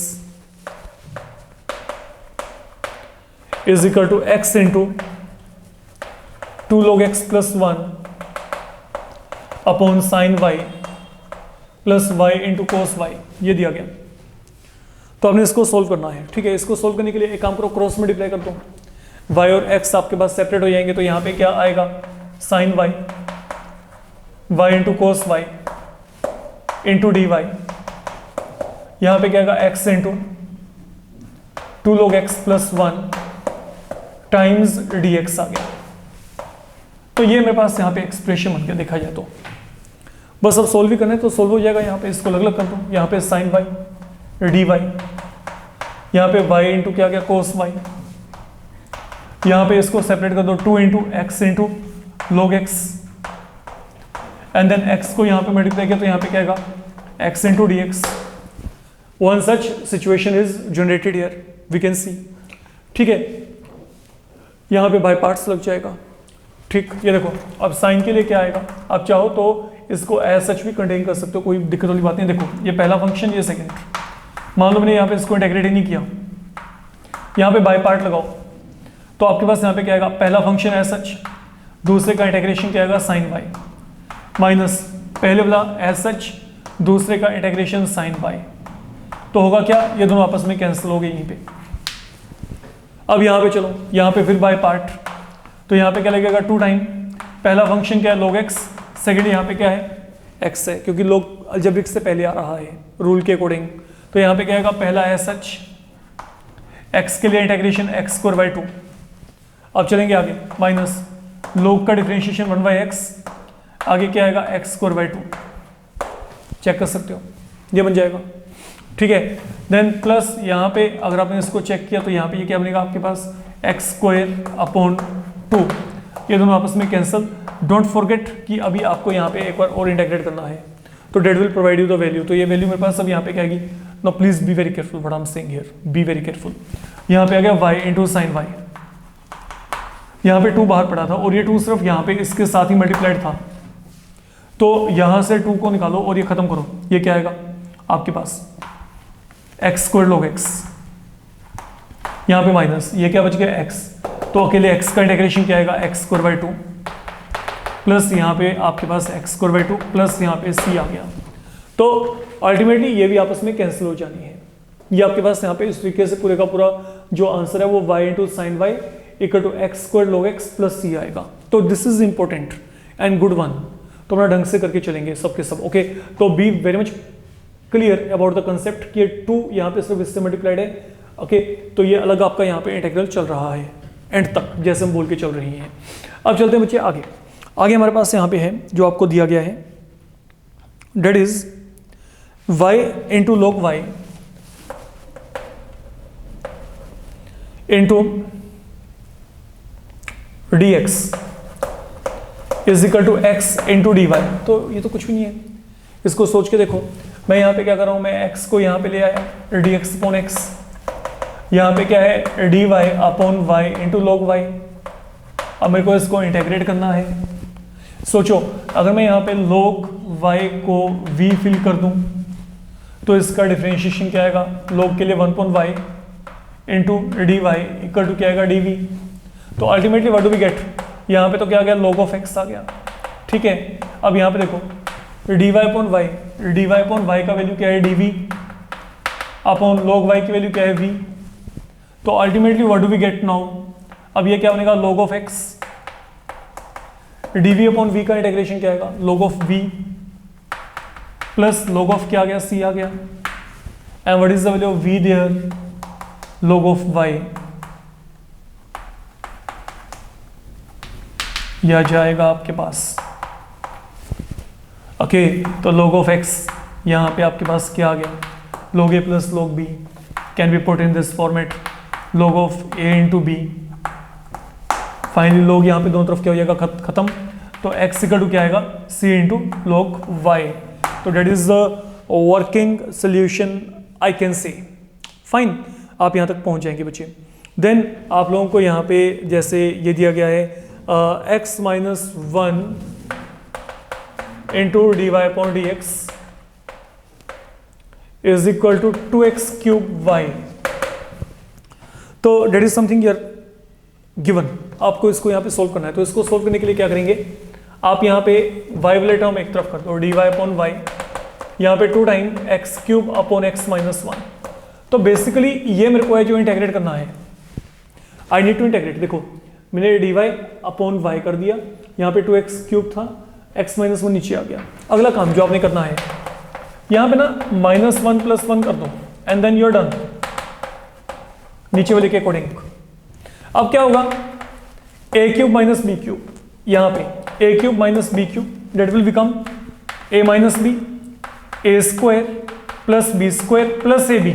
is equal to x into 2 log x plus 1 upon sine y plus y into cos y, ये दिया गया। तो आपने इसको सोल्व करना है, ठीक है। इसको सोल्व करने के लिए एक काम करो, क्रॉस मल्टीप्लाई कर दो, y और x आपके पास सेपरेट हो जाएंगे, तो यहाँ पे क्या आएगा sine y into cos y into dy, यहाँ पे क्या आएगा x into 2 log x plus 1 times dx आ गया। तो ये मेरे पास यहाँ पे एक्सप्रेशन बन गया, देखा जाए तो बस अब सोल्व भी करना है तो सोल्व हो जाएगा। यहाँ पे इसको अलग अलग कर दो, यहाँ पे साइन y dy, यहाँ पे y इंटू क्या गया कोस y, यहाँ पे इसको सेपरेट कर दो 2 into x into log x, and then x को यहाँ पे मल्टीप्लाई किया तो यहाँ पे क्या आएगा x into d x. One such situation is generated here, we can see, ठीक है। यहाँ पे बाय पार्ट्स लग जाएगा, ठीक। ये देखो अब साइन के लिए क्या आएगा, आप चाहो तो इसको एज सच भी कंटेन कर सकते हो, कोई दिक्कत वाली बात नहीं। देखो ये पहला फंक्शन, ये सेकंड, मान लो मैंने यहाँ पे इसको इंटीग्रेट ही नहीं किया, यहाँ पे बाय पार्ट लगाओ तो आपके पास यहाँ पे क्या आएगा, पहला फंक्शन एज सच, दूसरे का इंटीग्रेशन क्या आएगा साइन y, माइनस पहले वाला एज सच, दूसरे का इंटीग्रेशन साइन y, तो होगा क्या, ये दोनों आपस में कैंसिल हो गए यहीं पे। अब यहाँ पे चलो, यहाँ पे फिर बाय पार्ट, तो यहाँ पे क्या लगेगा 2 टाइम, पहला फंक्शन क्या है log x, सेकंड यहाँ पे क्या है x है, क्योंकि log अलजेब्रिक से पहले आ रहा है रूल के अकॉर्डिंग। तो यहाँ पे क्या आएगा, पहला है सच, x के लिए इंटीग्रेशन x²/2। अब चलेंगे आगे, माइनस log का डिफरेंशिएशन 1/x, आगे क्या आएगा x²/2, चेक कर सकते हो, ये बन जाएगा, ठीक है। देन प्लस यहाँ पे अगर आपने इसको चेक किया तो यहाँ पे ये क्या बनेगा आपके पास x²/2, ये दोनों आपस में कैंसिल। डोंट फॉरगेट कि अभी आपको यहाँ पे एक बार और इंटीग्रेट करना है, तो that will provide you the value. तो ये वैल्यू मेरे पास अब यहाँ पे क्या आएगी, no please be very careful what I am saying here, be very careful. यहाँ पे आ गया y इंटू साइन y, यहाँ पे 2 बाहर पड़ा था और ये 2 सिर्फ यहाँ पे इसके साथ ही मल्टीप्लाइड था, तो यहाँ से 2 को निकालो और ये खत्म करो, ये क्या आएगा आपके पास x² log x, यहाँ पे माइनस, ये क्या बच गया x, तो अकेले x का इंटीग्रेशन क्या आएगा x²/2 प्लस यहाँ पे आपके पास x²/2 प्लस यहाँ पे c आ गया। तो अल्टीमेटली ये भी आपस में कैंसिल हो जानी है। ये आपके पास यहाँ पे इस तरीके से पूरे का पूरा जो आंसर है वो y into sine y equal to x² log x plus c आएगा। तो this is important and good one, तो अपना ढंग से करके चलेंगे सबके सब, ओके। तो be very much clear about the concept कि 2 यहाँ पे सिर्फ इससे मल्टीप्लाइड है, ओके। तो ये अलग आपका यहाँ पे इंटीग्रल चल रहा है एंड तक, जैसे हम बोल के चल रही हैं। अब चलते हैं बच्चे आगे। आगे हमारे पास यहाँ पे है जो आपको दिया गया है, that is y into log y into d x is equal to x into d y. तो ये तो कुछ भी नहीं है, इसको सोच के देखो। मैं यहाँ पे क्या कर रहा हूँ, मैं x को यहाँ पे ले आया डी एक्स अपॉन एक्स, यहाँ पे क्या है d y upon y into log y. अब मेरे को इसको इंटेग्रेट करना है। सोचो अगर मैं यहाँ पे log y को v फिल कर दूँ तो इसका डिफरेंशिएशन क्या आएगा, log के लिए 1/y into d y equal to क्या आएगा डी वी। तो ultimately what do we get, यहाँ पे तो क्या आ गया log ऑफ x आ गया, ठीक है। अब यहाँ पे देखो d y upon y, d y upon y का वैल्यू क्या है d v upon log y की वैल्यू क्या है v। तो ultimately what do we get now, अब ये क्या बनेगा log of x, d v upon v का इंटीग्रेशन क्या आएगा log of v plus log of क्या आ गया c आ गया, and what is the value of v there log of y। यह जाएगा आपके पास ओके। तो log ऑफ x यहाँ पे आपके पास क्या आ गया log a plus log b can be put in this format log of a into b. Finally log यहाँ पे दोनों तरफ क्या हो जाएगा खत्म, तो x इक्वल टू क्या आएगा c इंटू log y। तो that is the working solution I can say. Fine, आप यहाँ तक पहुँच जाएंगे बच्चे। देन आप लोगों को यहाँ पे जैसे ये दिया गया है x minus 1 into d y upon d x is equal to 2x cube y. तो that is something here given, आपको इसको यहाँ पे सोल्व करना है। तो इसको सोल्व करने के लिए क्या करेंगे, आप यहाँ पे y वाले टर्म एक तरफ कर दो डी वाई अपॉन वाई, यहाँ पे 2 time x cube upon x minus 1। तो बेसिकली ये मेरे को है जो इंटेग्रेट करना है, आई नीड टू इंटेग्रेट। देखो मैंने डी वाई अपॉन वाई कर दिया, यहाँ पे 2x क्यूब था, x माइनस 1 नीचे आ गया। अगला काम जो आपने करना है यहाँ पे ना -1 + 1 कर दो and then you are done नीचे वाले के अकॉर्डिंग। अब क्या होगा a cube minus b cube, यहाँ पे a cube minus b cube that will become a minus b a square plus b square plus a b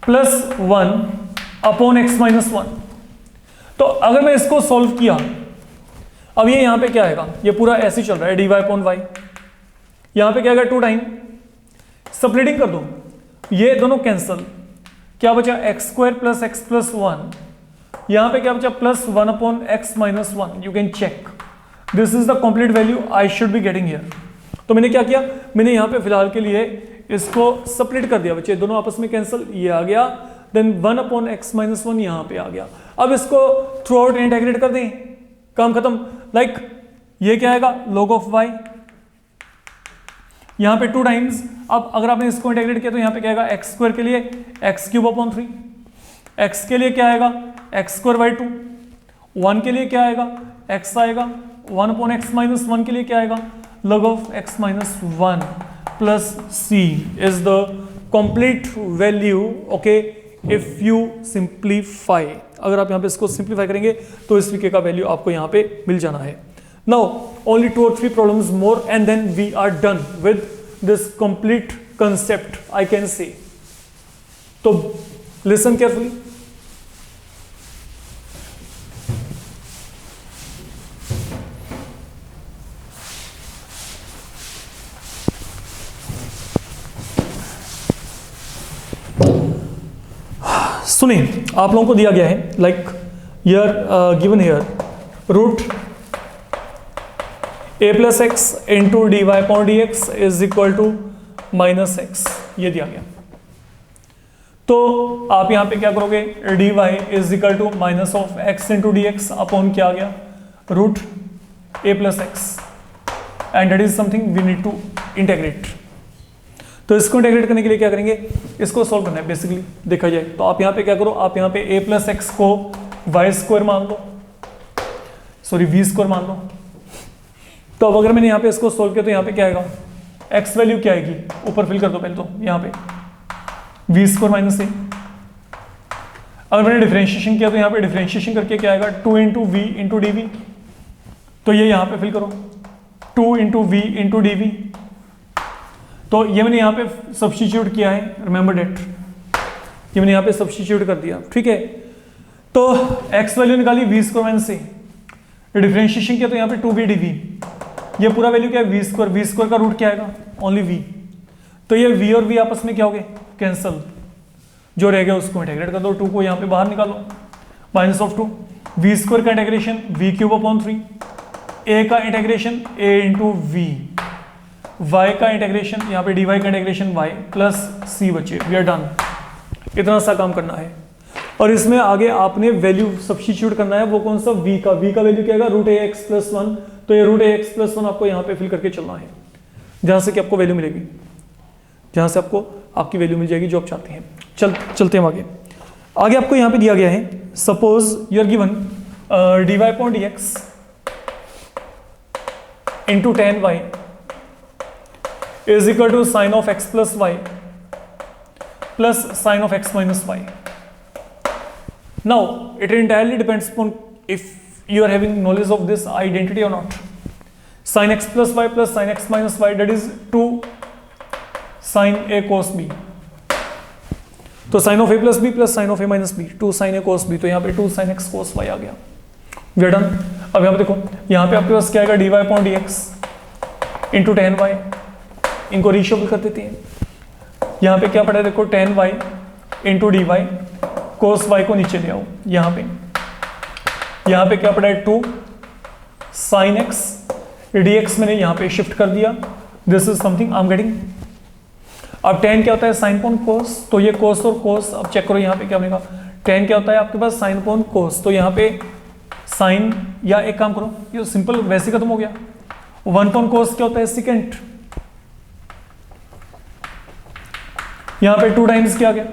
plus 1 upon x minus 1। तो अगर मैं इसको सॉल्व किया, अब ये यहाँ पे क्या आएगा, ये पूरा ऐसे ही चल रहा है डी वाई अपॉन वाई, यहाँ पे क्या आएगा 2 टाइम स्प्लिटिंग कर दो, ये दोनों कैंसल, क्या बचा x square plus x plus 1, यहाँ पे क्या बचा plus 1 upon x minus 1। You can check this is the complete value I should be getting here. तो मैंने क्या किया, मैंने यहाँ पे फिलहाल के लिए इसको स्प्लिट कर दिया बच्चे, दोनों आपस में कैंसिल, ये आ गया, देन 1 अपॉन एक्स माइनस 1 यहाँ पे आ गया। अब इसको थ्रू आउट इंटीग्रेट कर दें, काम खत्म। लाइक ये क्या आएगा log ऑफ y, यहाँ पे 2 टाइम्स। अब अगर आपने इसको इंटीग्रेट किया तो यहाँ पे क्या आएगा एक्स स्क्वायर के लिए एक्स क्यूब अपॉन 3, एक्स के लिए क्या आएगा एक्स स्क्वायर बाई 2, 1 के लिए क्या आएगा एक्स आएगा, 1 अपॉन एक्स माइनस 1 के लिए क्या आएगा log of x minus 1 plus c is the complete value. Okay, if you simplify, अगर आप यहाँ पे इसको सिंप्लीफाई करेंगे तो इस तरीके का वैल्यू आपको यहाँ पे मिल जाना है। Now only 2 or 3 problems more and then we are done with this complete concept I can say. तो लिसन केयरफुली। सुनिए, आप लोगों को दिया गया है like you're given here root a plus x into d y upon d x is equal to minus x, ये दिया गया। तो आप यहाँ पे क्या करोगे, d y is equal to minus of x into d x upon क्या आ गया root a plus x, and that is something we need to integrate. तो इसको इंटीग्रेट करने के लिए क्या करेंगे, इसको सॉल्व करना है बेसिकली देखा जाए तो। आप यहाँ पे क्या करो, आप यहाँ पे a प्लस एक्स को वाई स्क्वायर मान लो, सॉरी वी स्क्वायर मान लो। तो अब अगर मैंने यहाँ पे इसको सॉल्व किया तो यहाँ पे क्या आएगा, x वैल्यू क्या आएगी, ऊपर फिल कर दो पहले तो यहाँ पे वी स्क्वायर माइनस ए। अगर मैंने डिफरेंशिएशन किया तो यहाँ पे डिफरेंशिएशन करके क्या आएगा 2 into v into d v, तो ये यहाँ पे फिल करो 2 into v into d v. तो ये मैंने यहाँ पे सब्स्टिट्यूट किया है, रिमेंबर डेट, ये मैंने यहाँ पे सब्स्टिट्यूट कर दिया, ठीक है। तो x वैल्यू निकाली v स्क्वायर से, डिफरेंशिएशन किया तो यहाँ पे 2v dv, ये पूरा वैल्यू क्या है v स्क्वायर का रूट क्या आएगा, ओनली v। तो ये v और v आपस में क्या हो गए, कैंसल, जो रह गया उसको इंटीग्रेट कर दो, 2 को यहाँ पे बाहर निकालो, माइनस ऑफ 2, v स्क्वायर का integration v cube upon 3, a का integration a into v, y का इंटीग्रेशन यहाँ पे dy का इंटीग्रेशन y प्लस c बचे, वी आर डन। इतना सा काम करना है और इसमें आगे आपने वैल्यू सब्स्टिट्यूट करना है, वो कौन सा, v का वैल्यू क्या आएगा, रूट ए एक्स प्लस 1, तो ये रूट ए एक्स प्लस 1 आपको यहाँ पे फिल करके चलना है, जहाँ से कि आपको वैल्यू मिलेगी, जहाँ से आपको आपकी वैल्यू मिल जाएगी जो आप चाहते हैं। चलते हैं आगे। आगे आपको यहाँ पे दिया गया है, suppose you are given dy upon dx into tan y is equal to sine of x plus y plus sine of x minus y. Now, it entirely depends upon if you are having knowledge of this identity or not. Sin x plus y plus sin x minus y, that is 2 sin a cos b. तो sin of a plus b plus sin of a minus b, 2 sin a cos b, तो यहाँ पे 2 sin x cos y आ गया। We are done। अब यहाँ पे देखो, यहाँ पे आपके पास क्या आएगा, dy upon dx into tan y, इनको रीशफल कर देते हैं। यहाँ पे क्या पड़ा है देखो, tan y इंटू dy, कोस y को नीचे ले आओ, यहाँ पे क्या पड़ा है 2 sin x, dx मैंने यहाँ पे शिफ्ट कर दिया, this is something I am getting. अब tan क्या होता है, साइन अपॉन कोस, तो ये कोस और कोस, अब चेक करो यहाँ पे क्या बनेगा, tan क्या होता है आपके पास, साइन अपॉन कोस, तो यहाँ पे साइन, या एक काम करो, ये सिंपल वैसे खत्म हो गया, 1 अपॉन कोस क्या होता है, सिकेंट, यहाँ पे 2 टाइम्स क्या आ गया,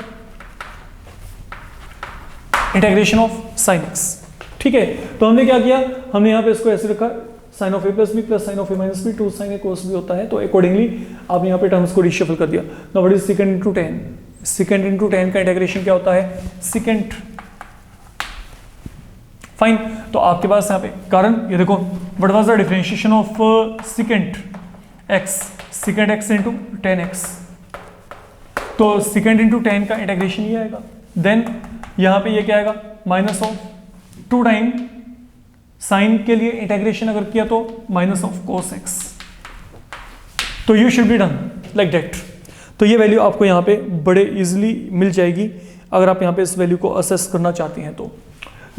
इंटीग्रेशन ऑफ साइन एक्स, ठीक है। तो हमने क्या किया, हमने यहाँ पे इसको ऐसे रखा, sine of a plus b plus sine of a minus b, 2 sine a cos b होता है, तो अकॉर्डिंगली आपने यहाँ पे टर्म्स को रिशफल कर दिया। Now what is second into tan, second into tan का इंटीग्रेशन क्या होता है, सिकेंट, फाइन। तो आपके पास यहाँ पे कारण, ये देखो, what was the differentiation of secant x, secant x into tan x, तो सिकेंट इंटू tan का इंटीग्रेशन ये आएगा, देन यहाँ पे ये क्या आएगा, माइनस ऑफ 2 टाइम साइन के लिए इंटीग्रेशन अगर किया तो माइनस ऑफ कोस एक्स, तो you should be done like that. तो ये वैल्यू आपको यहाँ पे बड़े इजीली मिल जाएगी अगर आप यहाँ पे इस वैल्यू को असेस करना चाहते हैं तो।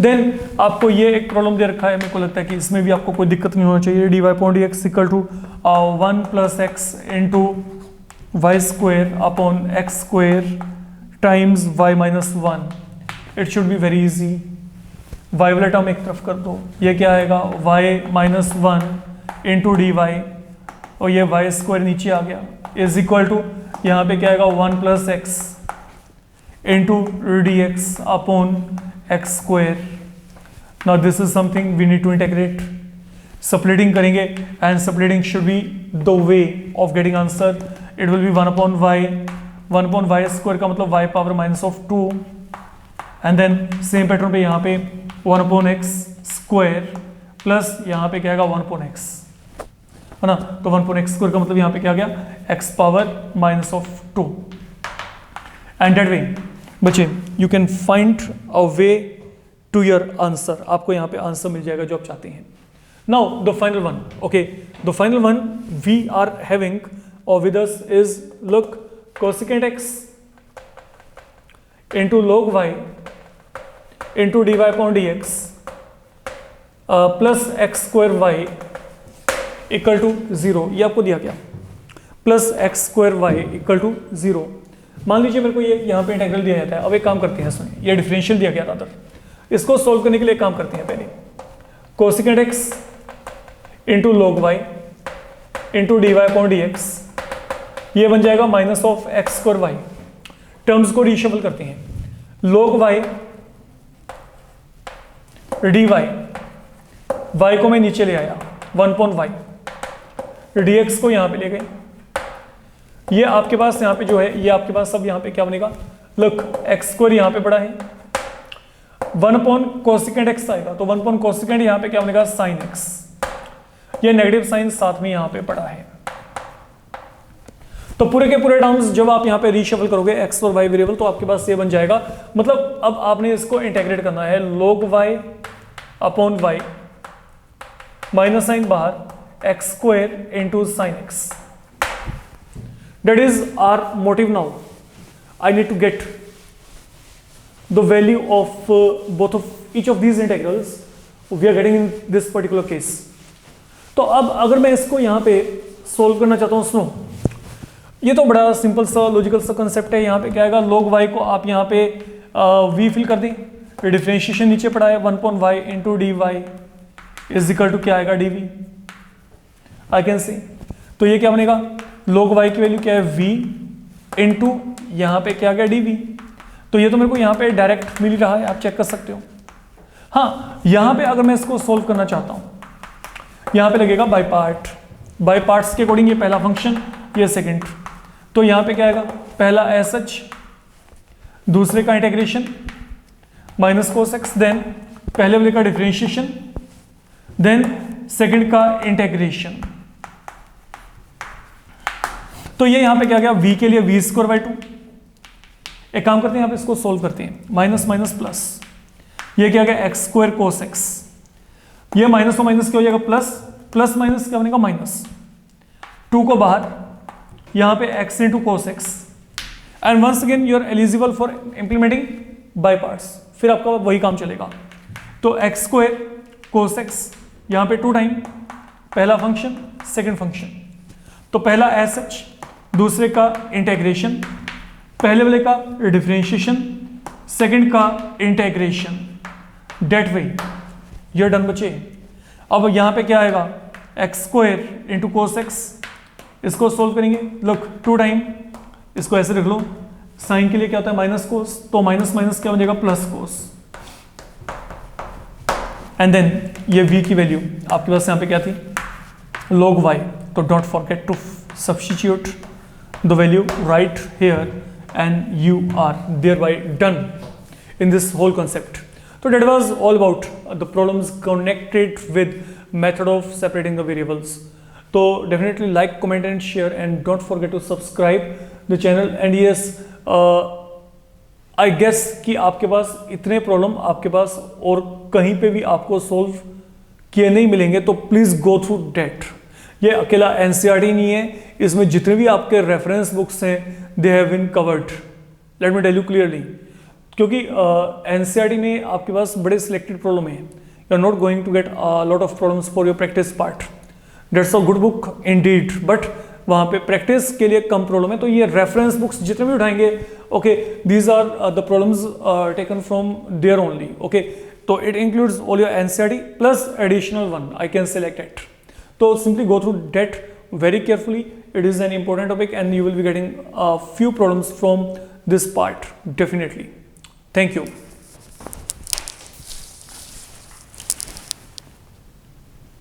देन आपको ये एक प्रॉब्लम दे रखा है, मेरे को लगता है कि इसमें भी आपको कोई दिक्कत नहीं होना चाहिए। dy upon dx equal to 1 plus x into y square upon x square times y minus 1, it should be very easy. y वाला टर्म एक तरफ कर दो, ये क्या आएगा, y minus 1 into d y, और ये वाई स्क्वायर नीचे आ गया, इज इक्वल टू यहाँ पे क्या आएगा 1 plus x into d x upon x square. Now this is something we need to integrate, splitting करेंगे and splitting should be the way of getting answer. It will be 1 upon y, 1 upon y square का मतलब y power minus of 2, and then same pattern पे यहाँ पे 1 upon x square plus यहाँ पे क्या आएगा 1 अपॉन एक्स, है ना। तो 1 अपॉन एक्स स्क्वायर का मतलब यहाँ पे क्या आ गया, x power minus of 2, and that way बच्चे you can find a way to your answer, आपको यहाँ पे आंसर मिल जाएगा जो आप चाहते हैं। Now the final one, okay, the final one we are having और with us is look cosecant x into log y into dy upon dx plus x square y equal to 0, ये आपको दिया गया, plus x square y equal to 0। मान लीजिए मेरे को ये यहाँ पे इंटीग्रल दिया जाता है। अब एक काम करते हैं, इसमें ये डिफरेंशियल दिया गया था, इसको सोल्व करने के लिए काम करते हैं। पहले cosec x into log y into d y upon d x, ये बन जाएगा minus of x square y. Terms को रीशफल करते हैं, log y dy, y को मैं नीचे ले आया 1 अपॉन वाई, dx को यहां पे ले गए। ये आपके पास यहाँ पे जो है, ये आपके पास सब यहाँ पे क्या बनेगा, लुक एक्स स्क्वायर यहाँ पे पड़ा है, 1 अपॉन कोसेकेंट एक्स आएगा, तो 1 अपॉन कोसेकेंट यहाँ पे क्या बनेगा साइन एक्स, ये नेगेटिव साइन साथ में यहाँ पे पड़ा है। तो पूरे के पूरे टर्म्स जब आप यहाँ पे रीशफल करोगे एक्स और वाई वेरिएबल, तो आपके पास ये बन जाएगा, मतलब अब आपने इसको इंटेग्रेट करना है, log y upon y minus sine बाहर x square into sine x. That is our motive now. I need to get the value of both of each of these integrals we are getting in this particular case. तो अब अगर मैं इसको यहाँ पे solve करना चाहता हूँ, सुनो, ये तो बड़ा सिंपल सा लॉजिकल सा कंसेप्ट है. यहाँ पे क्या आएगा, log y को आप यहाँ पे v फिल कर दें, डिफरेंशिएशन नीचे पड़ा है 1/y into d y is equal to क्या आएगा dv. आई कैन सी, तो ये क्या बनेगा, log y की वैल्यू क्या है v इंटू यहाँ पे क्या गया dv. तो ये तो मेरे को यहाँ पे डायरेक्ट मिल रहा है, आप चेक कर सकते हो. हाँ, यहाँ पे अगर मैं इसको सोल्व करना चाहता हूँ, यहाँ पे लगेगा बाय पार्ट. बाय पार्ट्स के अकॉर्डिंग ये पहला फंक्शन, ये सेकंड. तो यहाँ पे क्या आएगा, पहला एस एच, दूसरे का integration minus cos x, then पहले वाले का डिफरेंशिएशन, देन सेकंड का इंटीग्रेशन. तो ये यहाँ पे क्या गया, v के लिए वी स्क्वायर बाई 2. एक काम करते हैं, यहाँ पे इसको सोल्व करते हैं, माइनस माइनस प्लस, ये क्या गया एक्स स्क्वायर कोस एक्स, ये माइनस और माइनस क्या हो जाएगा प्लस, प्लस माइनस क्या बनेगा माइनस, 2 को बाहर, यहाँ पे x into cos x, and once again you are eligible for implementing by parts. फिर आपका वही काम चलेगा. तो एक्स स्क्वायर कोस एक्स, यहाँ पे 2 टाइम, पहला फंक्शन सेकेंड फंक्शन. तो पहला एस एच, दूसरे का इंटीग्रेशन, पहले वाले का डिफरेंशिएशन, सेकंड का इंटीग्रेशन. डेट वे ये डन बचे. अब यहाँ पे क्या आएगा, x square into cos x, इसको सोल्व करेंगे. लुक 2 टाइम, इसको ऐसे रख लो, साइन के लिए क्या होता है माइनस कोस, तो माइनस माइनस क्या बन जाएगा प्लस कोस. एंड देन ये v की वैल्यू आपके पास यहाँ पे क्या थी, log y. तो don't forget to substitute the value right here and you are thereby done in this whole concept. So that was all about the problems connected with method of separating the variables. So definitely like, comment and share, and don't forget to subscribe the channel. And yes, I guess कि आपके पास इतने problem आपके पास और कहीं पे भी आपको solve किए नहीं मिलेंगे, तो प्लीज गो थ्रू डेट. ये अकेला एनसीईआरटी नहीं है, इसमें जितने भी आपके रेफरेंस बुक्स हैं they have been covered. Let me tell you clearly, क्योंकि एनसीईआरटी में आपके पास बड़े सिलेक्टेड प्रॉब्लम है. You are not going to get lot of problems for your practice part. That's a good book indeed, but वहाँ पे practice के लिए कम प्रॉब्लम है. तो ये रेफरेंस बुक्स जितने भी उठाएंगे, okay, these are the problems taken from there only. Okay, तो it includes all your NCERT plus additional one I can select it. So simply go through that very carefully. It is an important topic and you will be getting a few problems from this part definitely. Thank you.